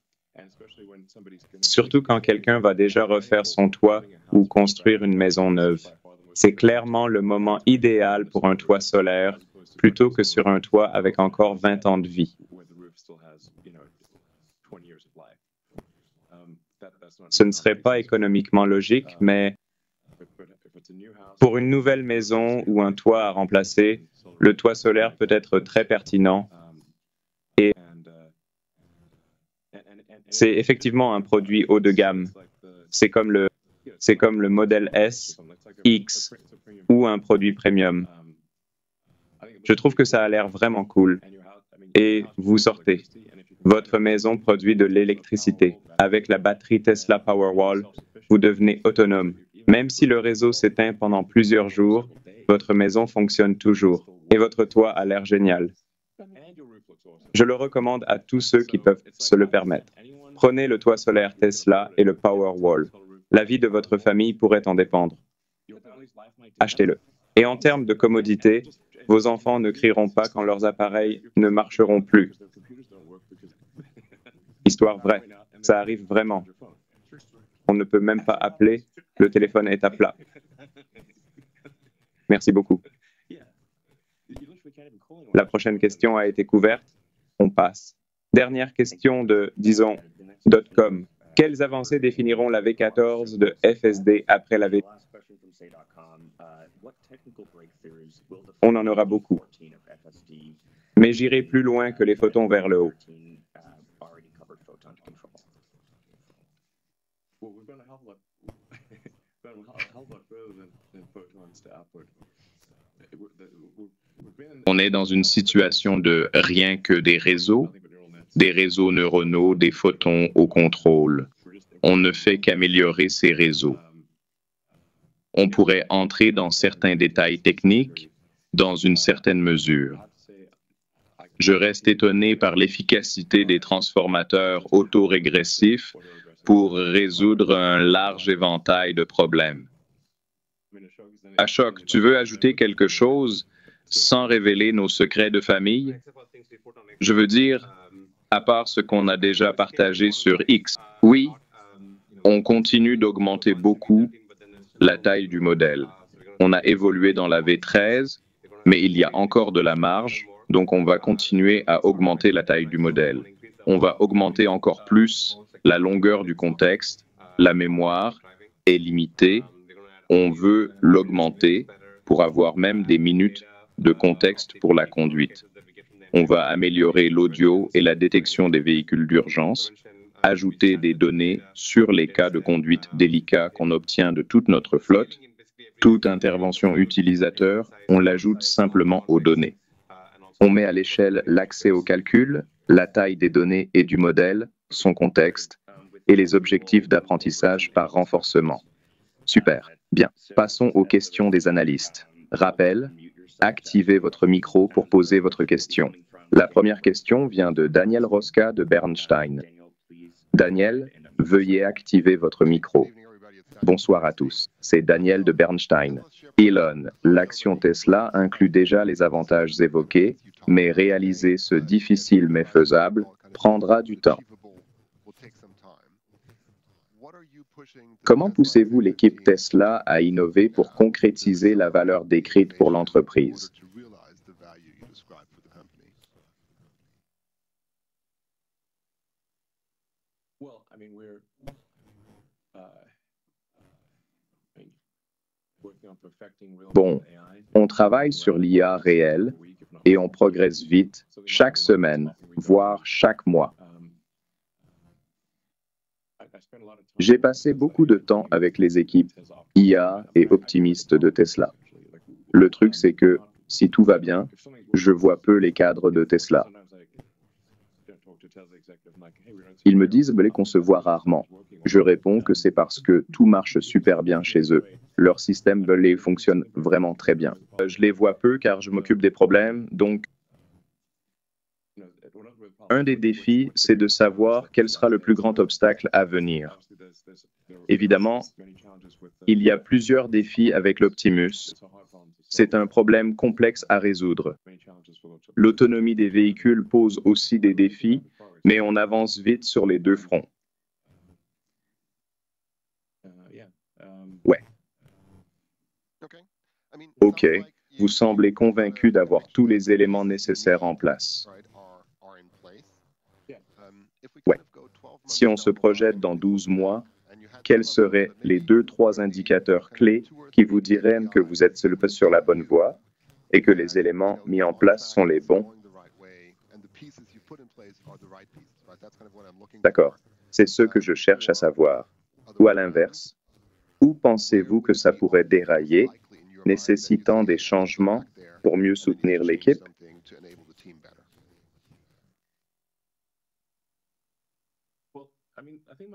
Surtout quand quelqu'un va déjà refaire son toit ou construire une maison neuve. C'est clairement le moment idéal pour un toit solaire plutôt que sur un toit avec encore 20 ans de vie. Ce ne serait pas économiquement logique, mais pour une nouvelle maison ou un toit à remplacer, le toit solaire peut être très pertinent et c'est effectivement un produit haut de gamme. C'est comme le modèle S, X ou un produit premium. Je trouve que ça a l'air vraiment cool. Et vous sortez. Votre maison produit de l'électricité. Avec la batterie Tesla Powerwall, vous devenez autonome. Même si le réseau s'éteint pendant plusieurs jours, votre maison fonctionne toujours. Et votre toit a l'air génial. Je le recommande à tous ceux qui peuvent se le permettre. Prenez le toit solaire Tesla et le Powerwall. La vie de votre famille pourrait en dépendre. Achetez-le. Et en termes de commodité, vos enfants ne crieront pas quand leurs appareils ne marcheront plus. Histoire vraie, ça arrive vraiment. On ne peut même pas appeler, le téléphone est à plat. Merci beaucoup. La prochaine question a été couverte. On passe. Dernière question de, disons, .com. Quelles avancées définiront la V14 de FSD après la V? On en aura beaucoup. Mais j'irai plus loin que les photons vers le haut. On est dans une situation de rien que des réseaux neuronaux, des photons au contrôle. On ne fait qu'améliorer ces réseaux. On pourrait entrer dans certains détails techniques dans une certaine mesure. Je reste étonné par l'efficacité des transformateurs autorégressifs pour résoudre un large éventail de problèmes. Ashok, tu veux ajouter quelque chose sans révéler nos secrets de famille? Je veux dire, à part ce qu'on a déjà partagé sur X. Oui, on continue d'augmenter beaucoup la taille du modèle. On a évolué dans la V13, mais il y a encore de la marge, donc on va continuer à augmenter la taille du modèle. On va augmenter encore plus la longueur du contexte, la mémoire est limitée, on veut l'augmenter pour avoir même des minutes de contexte pour la conduite. On va améliorer l'audio et la détection des véhicules d'urgence, ajouter des données sur les cas de conduite délicats qu'on obtient de toute notre flotte. Toute intervention utilisateur, on l'ajoute simplement aux données. On met à l'échelle l'accès au calcul, la taille des données et du modèle, son contexte, et les objectifs d'apprentissage par renforcement. Super. Bien. Passons aux questions des analystes. Rappel, activez votre micro pour poser votre question. La première question vient de Daniel Rosca de Bernstein. Daniel, veuillez activer votre micro. Bonsoir à tous, c'est Daniel de Bernstein. Elon, l'action Tesla inclut déjà les avantages évoqués, mais réaliser ce difficile mais faisable prendra du temps. Comment poussez-vous l'équipe Tesla à innover pour concrétiser la valeur décrite pour l'entreprise? Bon, on travaille sur l'IA réelle et on progresse vite chaque semaine, voire chaque mois. J'ai passé beaucoup de temps avec les équipes IA et optimistes de Tesla. Le truc, c'est que si tout va bien, je vois peu les cadres de Tesla. Ils me disent qu'on se voit rarement. Je réponds que c'est parce que tout marche super bien chez eux. Leur système fonctionne vraiment très bien. Je les vois peu car je m'occupe des problèmes, donc un des défis, c'est de savoir quel sera le plus grand obstacle à venir. Évidemment, il y a plusieurs défis avec l'Optimus. C'est un problème complexe à résoudre. L'autonomie des véhicules pose aussi des défis, mais on avance vite sur les deux fronts. Ouais. OK, vous semblez convaincu d'avoir tous les éléments nécessaires en place. Ouais. Si on se projette dans 12 mois, quels seraient les 2-3 indicateurs clés qui vous diraient que vous êtes sur la bonne voie et que les éléments mis en place sont les bons? D'accord. C'est ce que je cherche à savoir. Ou à l'inverse, où pensez-vous que ça pourrait dérailler, nécessitant des changements pour mieux soutenir l'équipe?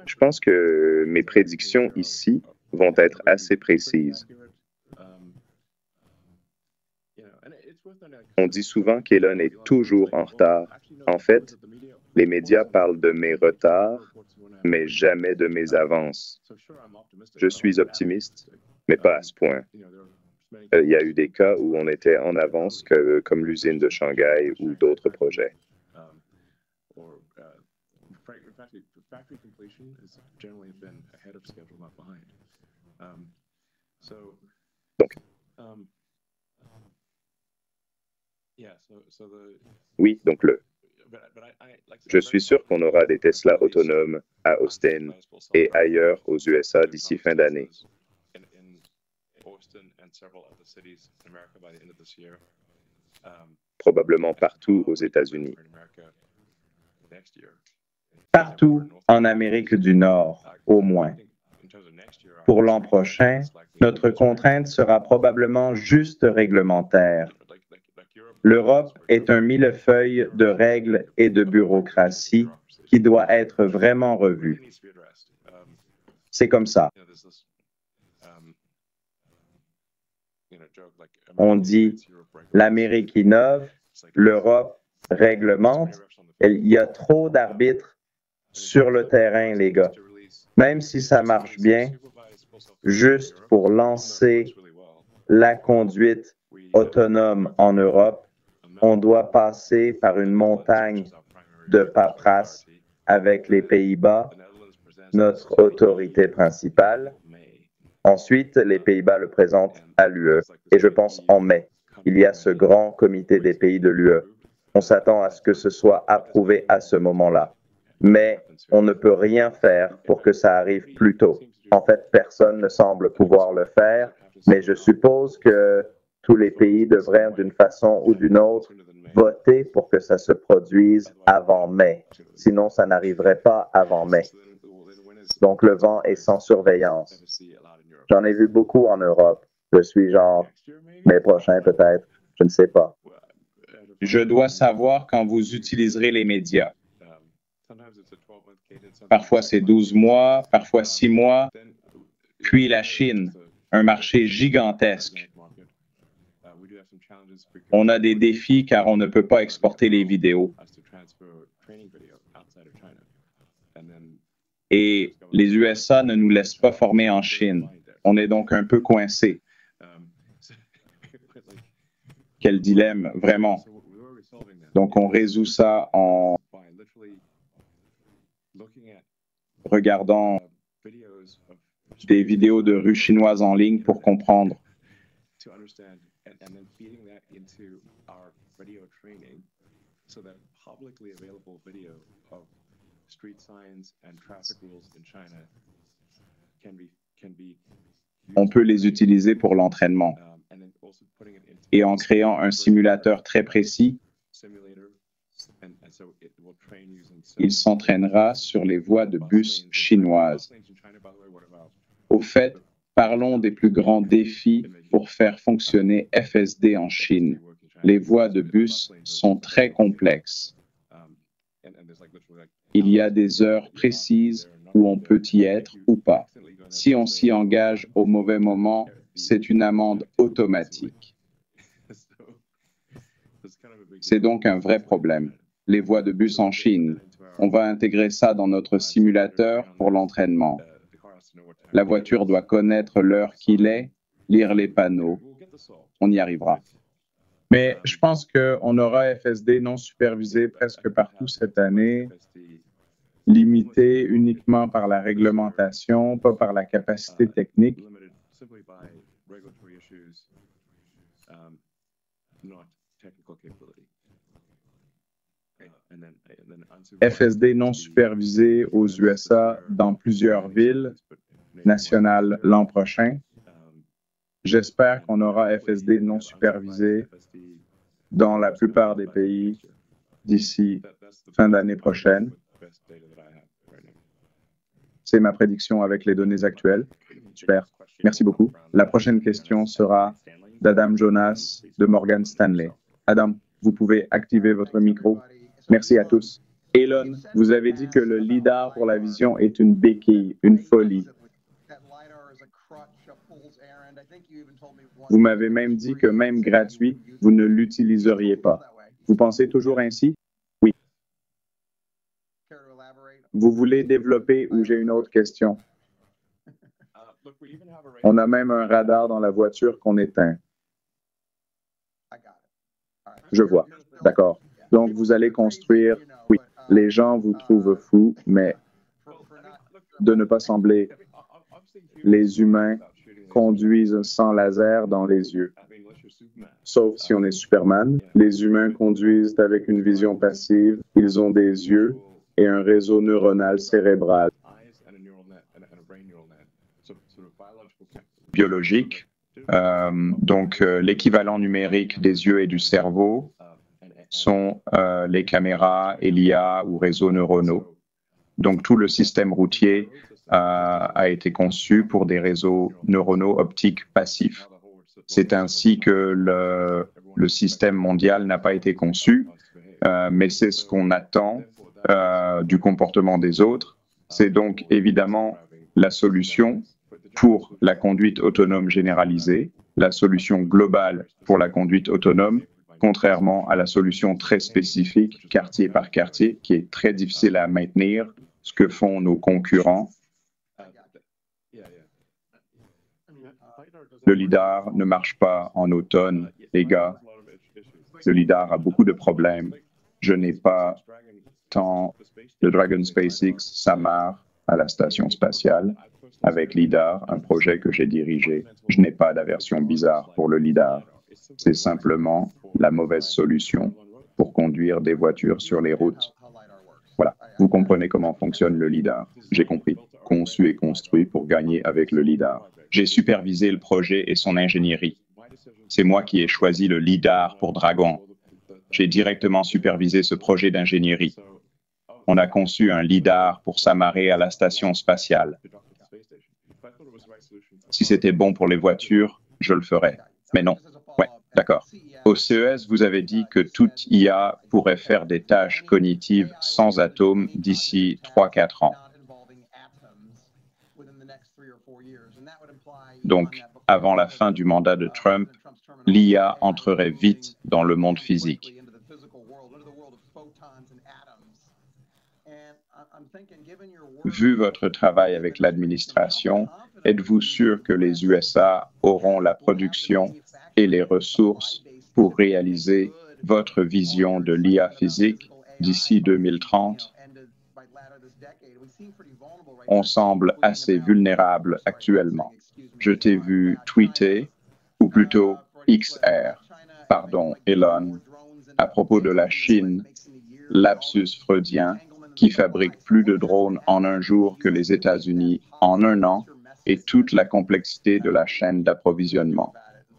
Je pense que mes prédictions ici vont être assez précises. On dit souvent qu'Elon est toujours en retard. En fait, les médias parlent de mes retards, mais jamais de mes avances. Je suis optimiste, mais pas à ce point. Il y a eu des cas où on était en avance, comme l'usine de Shanghai ou d'autres projets. Donc, oui, donc je suis sûr qu'on aura des Tesla autonomes à Austin et ailleurs aux USA d'ici fin d'année. Probablement partout aux États-Unis. Partout en Amérique du Nord, au moins. Pour l'an prochain, notre contrainte sera probablement juste réglementaire. L'Europe est un millefeuille de règles et de bureaucratie qui doit être vraiment revu. C'est comme ça. On dit, l'Amérique innove, l'Europe réglemente. Il y a trop d'arbitres sur le terrain, les gars. Même si ça marche bien, juste pour lancer la conduite autonome en Europe, on doit passer par une montagne de paperasse avec les Pays-Bas, notre autorité principale. Ensuite, les Pays-Bas le présentent à l'UE. Et je pense en mai, il y a ce grand comité des pays de l'UE. On s'attend à ce que ce soit approuvé à ce moment-là. Mais on ne peut rien faire pour que ça arrive plus tôt. En fait, personne ne semble pouvoir le faire, mais je suppose que tous les pays devraient, d'une façon ou d'une autre, voter pour que ça se produise avant mai. Sinon, ça n'arriverait pas avant mai. Donc, le vent est sans surveillance. J'en ai vu beaucoup en Europe. Je suis genre, mai prochain peut-être, je ne sais pas. Je dois savoir quand vous utiliserez les médias. Parfois c'est 12 mois, parfois 6 mois. Puis la Chine, un marché gigantesque. On a des défis car on ne peut pas exporter les vidéos. Et les USA ne nous laissent pas former en Chine. On est donc un peu coincé. Quel dilemme, vraiment. Donc on résout ça en regardant des vidéos de rues chinoises en ligne pour comprendre. On peut les utiliser pour l'entraînement. Et en créant un simulateur très précis, il s'entraînera sur les voies de bus chinoises. Au fait, parlons des plus grands défis pour faire fonctionner FSD en Chine. Les voies de bus sont très complexes. Il y a des heures précises où on peut y être ou pas. Si on s'y engage au mauvais moment, c'est une amende automatique. C'est donc un vrai problème. Les voies de bus en Chine. On va intégrer ça dans notre simulateur pour l'entraînement. La voiture doit connaître l'heure qu'il est, lire les panneaux. On y arrivera. Mais je pense qu'on aura FSD non supervisé presque partout cette année, limité uniquement par la réglementation, pas par la capacité technique. FSD non supervisé aux USA dans plusieurs villes nationales l'an prochain. J'espère qu'on aura FSD non supervisé dans la plupart des pays d'ici fin d'année prochaine. C'est ma prédiction avec les données actuelles. Super. Merci beaucoup. La prochaine question sera d'Adam Jonas de Morgan Stanley. Adam, vous pouvez activer votre micro. Merci à tous. Elon, vous avez dit que le LiDAR pour la vision est une béquille, une folie. Vous m'avez même dit que même gratuit, vous ne l'utiliseriez pas. Vous pensez toujours ainsi? Oui. Vous voulez développer ou j'ai une autre question? On a même un radar dans la voiture qu'on éteint. Je vois. D'accord. Donc, vous allez construire... Oui, les gens vous trouvent fou, mais de ne pas sembler... Les humains conduisent sans laser dans les yeux. Sauf si on est Superman. Les humains conduisent avec une vision passive. Ils ont des yeux et un réseau neuronal cérébral. Biologique. Donc, l'équivalent numérique des yeux et du cerveau sont les caméras et l'IA ou réseaux neuronaux. Donc, tout le système routier a été conçu pour des réseaux neuronaux optiques passifs. C'est ainsi que le système mondial n'a pas été conçu, mais c'est ce qu'on attend du comportement des autres. C'est donc évidemment la solution pour la conduite autonome généralisée, la solution globale pour la conduite autonome, contrairement à la solution très spécifique, quartier par quartier, qui est très difficile à maintenir, ce que font nos concurrents. Le LiDAR ne marche pas en automne, les gars. Le LiDAR a beaucoup de problèmes. Je n'ai pas tant le Dragon SpaceX, ça marche à la station spatiale. Avec LiDAR, un projet que j'ai dirigé, je n'ai pas d'aversion bizarre pour le LiDAR. C'est simplement la mauvaise solution pour conduire des voitures sur les routes. Voilà, vous comprenez comment fonctionne le LiDAR. J'ai compris. Conçu et construit pour gagner avec le LiDAR. J'ai supervisé le projet et son ingénierie. C'est moi qui ai choisi le LiDAR pour Dragon. J'ai directement supervisé ce projet d'ingénierie. On a conçu un LiDAR pour s'amarrer à la station spatiale. Si c'était bon pour les voitures, je le ferais. Mais non. Ouais, D'accord. Au CES, vous avez dit que toute IA pourrait faire des tâches cognitives sans atomes d'ici 3-4 ans. Donc, avant la fin du mandat de Trump, l'IA entrerait vite dans le monde physique. Vu votre travail avec l'administration, êtes-vous sûr que les USA auront la production et les ressources pour réaliser votre vision de l'IA physique d'ici 2030? On semble assez vulnérable actuellement. Je t'ai vu tweeter, ou plutôt XR, pardon, Elon, à propos de la Chine, lapsus freudien, qui fabrique plus de drones en un jour que les États-Unis en un an, et toute la complexité de la chaîne d'approvisionnement.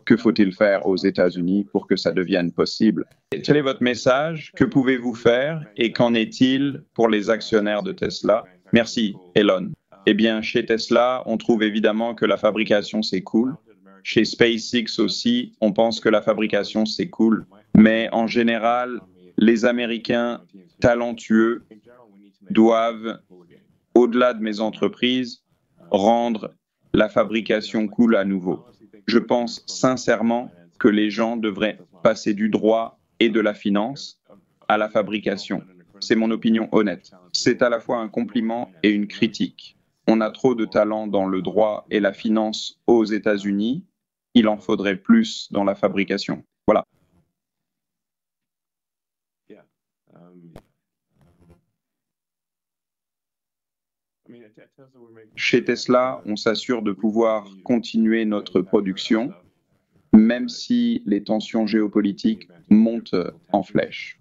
Que faut-il faire aux États-Unis pour que ça devienne possible? Quel est votre message? Que pouvez-vous faire? Et qu'en est-il pour les actionnaires de Tesla? Merci, Elon. Eh bien, chez Tesla, on trouve évidemment que la fabrication, c'est cool. Chez SpaceX aussi, on pense que la fabrication, c'est cool. Mais en général, les Américains talentueux doivent, au-delà de mes entreprises, rendre la fabrication cool à nouveau. Je pense sincèrement que les gens devraient passer du droit et de la finance à la fabrication. C'est mon opinion honnête. C'est à la fois un compliment et une critique. On a trop de talent dans le droit et la finance aux États-Unis. Il en faudrait plus dans la fabrication. Voilà. Chez Tesla, on s'assure de pouvoir continuer notre production, même si les tensions géopolitiques montent en flèche.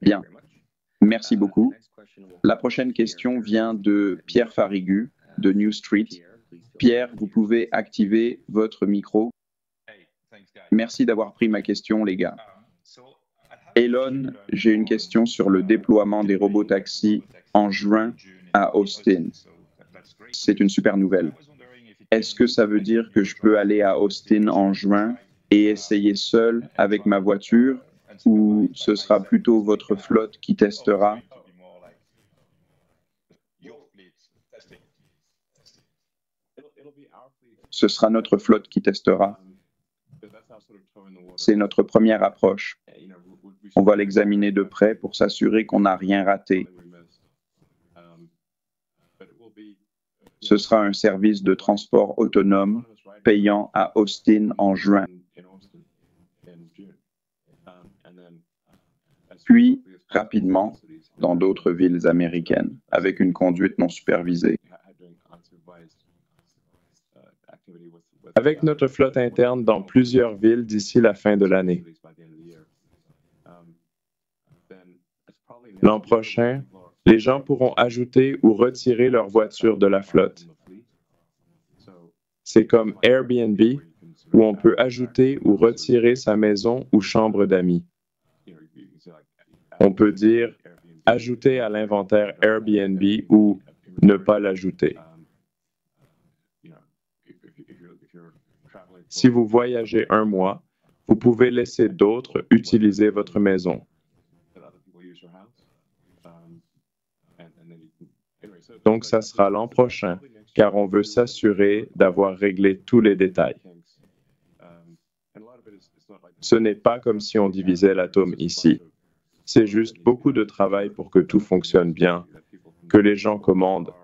Bien. Merci beaucoup. La prochaine question vient de Pierre Farigu, de New Street. Pierre, vous pouvez activer votre micro. Merci d'avoir pris ma question, les gars. Elon, j'ai une question sur le déploiement des robotaxis en juin à Austin. C'est une super nouvelle. Est-ce que ça veut dire que je peux aller à Austin en juin et essayer seul avec ma voiture, ou ce sera plutôt votre flotte qui testera? Ce sera notre flotte qui testera. C'est notre première approche. On va l'examiner de près pour s'assurer qu'on n'a rien raté. Ce sera un service de transport autonome payant à Austin en juin. Puis, rapidement, dans d'autres villes américaines, avec une conduite non supervisée. Avec notre flotte interne dans plusieurs villes d'ici la fin de l'année. L'an prochain, les gens pourront ajouter ou retirer leur voiture de la flotte. C'est comme Airbnb, où on peut ajouter ou retirer sa maison ou chambre d'amis. On peut dire « ajouter à l'inventaire Airbnb » ou « ne pas l'ajouter ». Si vous voyagez un mois, vous pouvez laisser d'autres utiliser votre maison. Donc, ça sera l'an prochain, car on veut s'assurer d'avoir réglé tous les détails. Ce n'est pas comme si on divisait l'atome ici. C'est juste beaucoup de travail pour que tout fonctionne bien, que les gens commandent.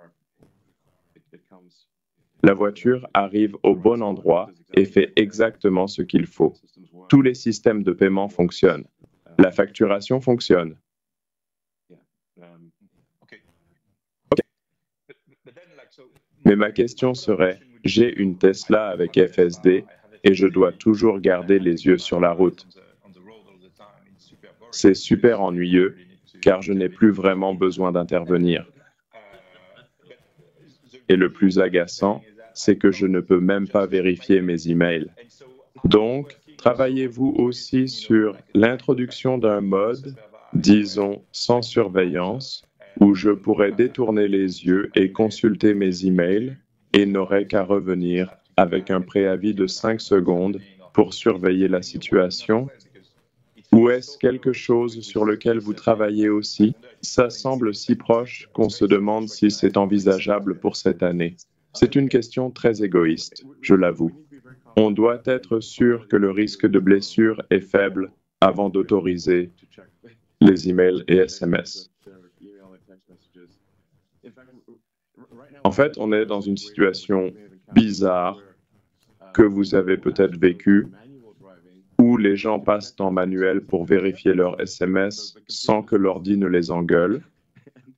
La voiture arrive au bon endroit et fait exactement ce qu'il faut. Tous les systèmes de paiement fonctionnent. La facturation fonctionne. Mais ma question serait, j'ai une Tesla avec FSD et je dois toujours garder les yeux sur la route. C'est super ennuyeux, car je n'ai plus vraiment besoin d'intervenir. Et le plus agaçant, c'est que je ne peux même pas vérifier mes emails. Donc, travaillez-vous aussi sur l'introduction d'un mode, disons, sans surveillance, où je pourrais détourner les yeux et consulter mes emails, et n'aurait qu'à revenir avec un préavis de 5 secondes pour surveiller la situation? Ou est-ce quelque chose sur lequel vous travaillez aussi? Ça semble si proche qu'on se demande si c'est envisageable pour cette année. C'est une question très égoïste, je l'avoue. On doit être sûr que le risque de blessure est faible avant d'autoriser les emails et SMS. En fait, on est dans une situation bizarre que vous avez peut-être vécue, où les gens passent en manuel pour vérifier leurs SMS sans que l'ordi ne les engueule,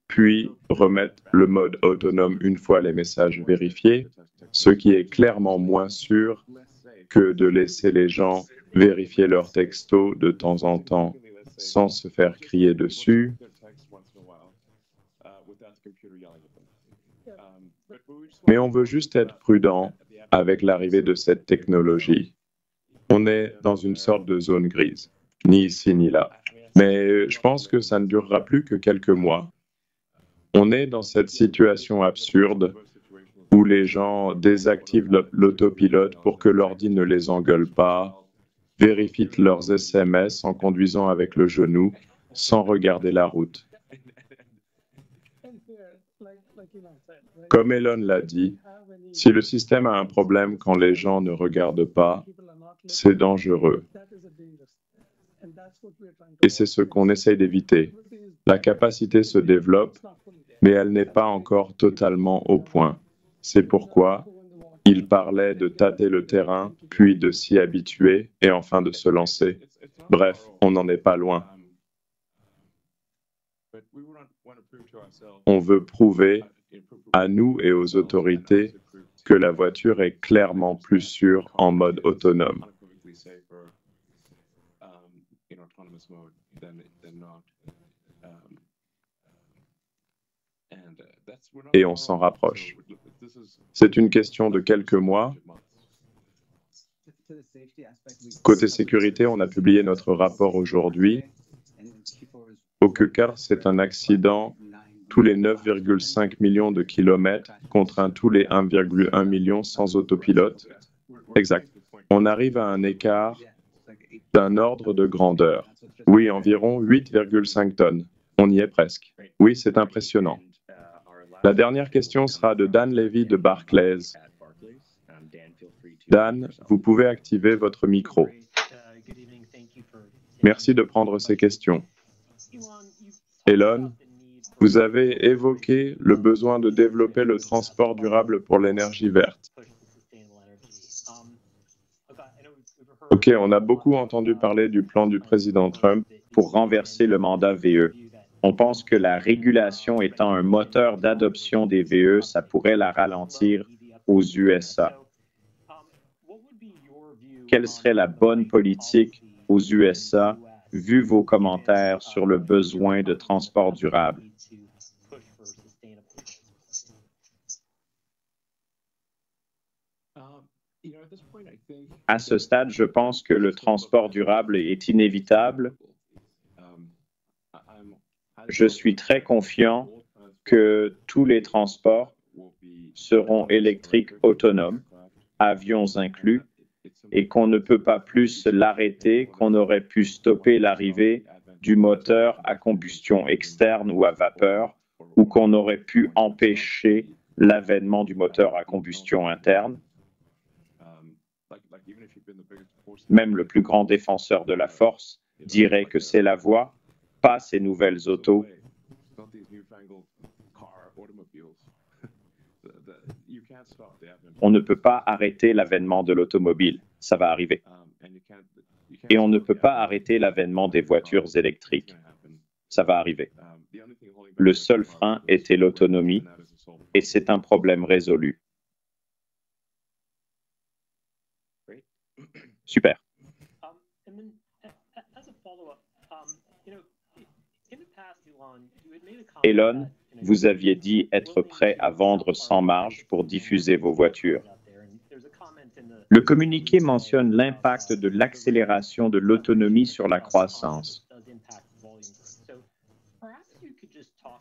puis remettent le mode autonome une fois les messages vérifiés, ce qui est clairement moins sûr que de laisser les gens vérifier leurs textos de temps en temps sans se faire crier dessus. Mais on veut juste être prudent avec l'arrivée de cette technologie. On est dans une sorte de zone grise, ni ici ni là. Mais je pense que ça ne durera plus que quelques mois. On est dans cette situation absurde où les gens désactivent l'autopilote pour que l'ordi ne les engueule pas, vérifient leurs SMS en conduisant avec le genou, sans regarder la route. Comme Elon l'a dit, si le système a un problème quand les gens ne regardent pas, c'est dangereux. Et c'est ce qu'on essaye d'éviter. La capacité se développe, mais elle n'est pas encore totalement au point. C'est pourquoi il parlait de tâter le terrain, puis de s'y habituer et enfin de se lancer. Bref, on n'en est pas loin. On veut prouver à nous et aux autorités que la voiture est clairement plus sûre en mode autonome. Et on s'en rapproche. C'est une question de quelques mois. Côté sécurité, on a publié notre rapport aujourd'hui. Au Kukar, c'est un accident tous les 9,5 millions de kilomètres contre tous les 1,1 million sans autopilote. Exact. On arrive à un écart d'un ordre de grandeur. Oui, environ 8,5 tonnes. On y est presque. Oui, c'est impressionnant. La dernière question sera de Dan Levy de Barclays. Dan, vous pouvez activer votre micro. Merci de prendre ces questions. Elon, vous avez évoqué le besoin de développer le transport durable pour l'énergie verte. Ok, on a beaucoup entendu parler du plan du président Trump pour renverser le mandat VE. On pense que la régulation étant un moteur d'adoption des VE, ça pourrait la ralentir aux USA. Quelle serait la bonne politique aux USA, vu vos commentaires sur le besoin de transport durable? À ce stade, je pense que le transport durable est inévitable. Je suis très confiant que tous les transports seront électriques autonomes, avions inclus, et qu'on ne peut pas plus l'arrêter, qu'on aurait pu stopper l'arrivée du moteur à combustion externe ou à vapeur, ou qu'on aurait pu empêcher l'avènement du moteur à combustion interne. Même le plus grand défenseur de la force dirait que c'est la voie, pas ces nouvelles autos. On ne peut pas arrêter l'avènement de l'automobile, ça va arriver. Et on ne peut pas arrêter l'avènement des voitures électriques, ça va arriver. Le seul frein était l'autonomie, et c'est un problème résolu. Super. Elon, vous aviez dit être prêt à vendre sans marge pour diffuser vos voitures. Le communiqué mentionne l'impact de l'accélération de l'autonomie sur la croissance.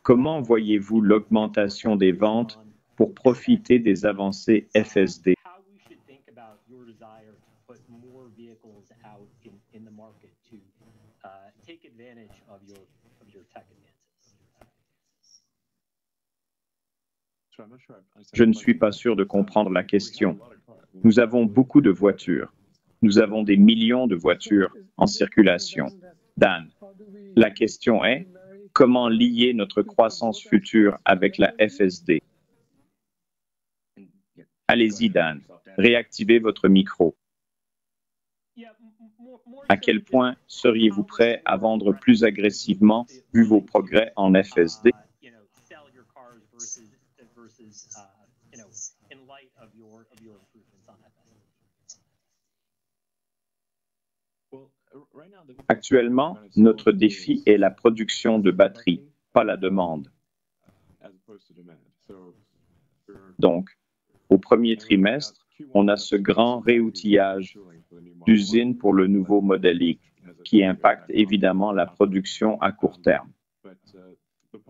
Comment voyez-vous l'augmentation des ventes pour profiter des avancées FSD. Je ne suis pas sûr de comprendre la question. Nous avons beaucoup de voitures. Nous avons des millions de voitures en circulation. Dan, la question est, comment lier notre croissance future avec la FSD? Allez-y, Dan, réactivez votre micro. À quel point seriez-vous prêt à vendre plus agressivement vu vos progrès en FSD? Actuellement, notre défi est la production de batteries, pas la demande. Donc, au premier trimestre, on a ce grand réoutillage d'usines pour le nouveau Model X qui impacte évidemment la production à court terme.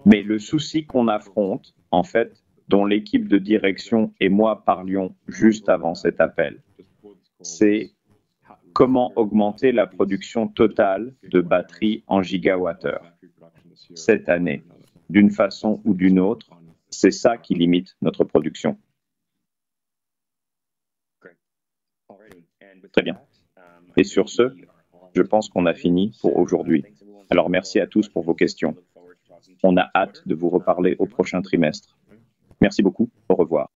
Mais le souci qu'on affronte, en fait, dont l'équipe de direction et moi parlions juste avant cet appel, c'est comment augmenter la production totale de batteries en gigawattheure cette année, d'une façon ou d'une autre. C'est ça qui limite notre production. Très bien. Et sur ce, je pense qu'on a fini pour aujourd'hui. Alors merci à tous pour vos questions. On a hâte de vous reparler au prochain trimestre. Merci beaucoup. Au revoir.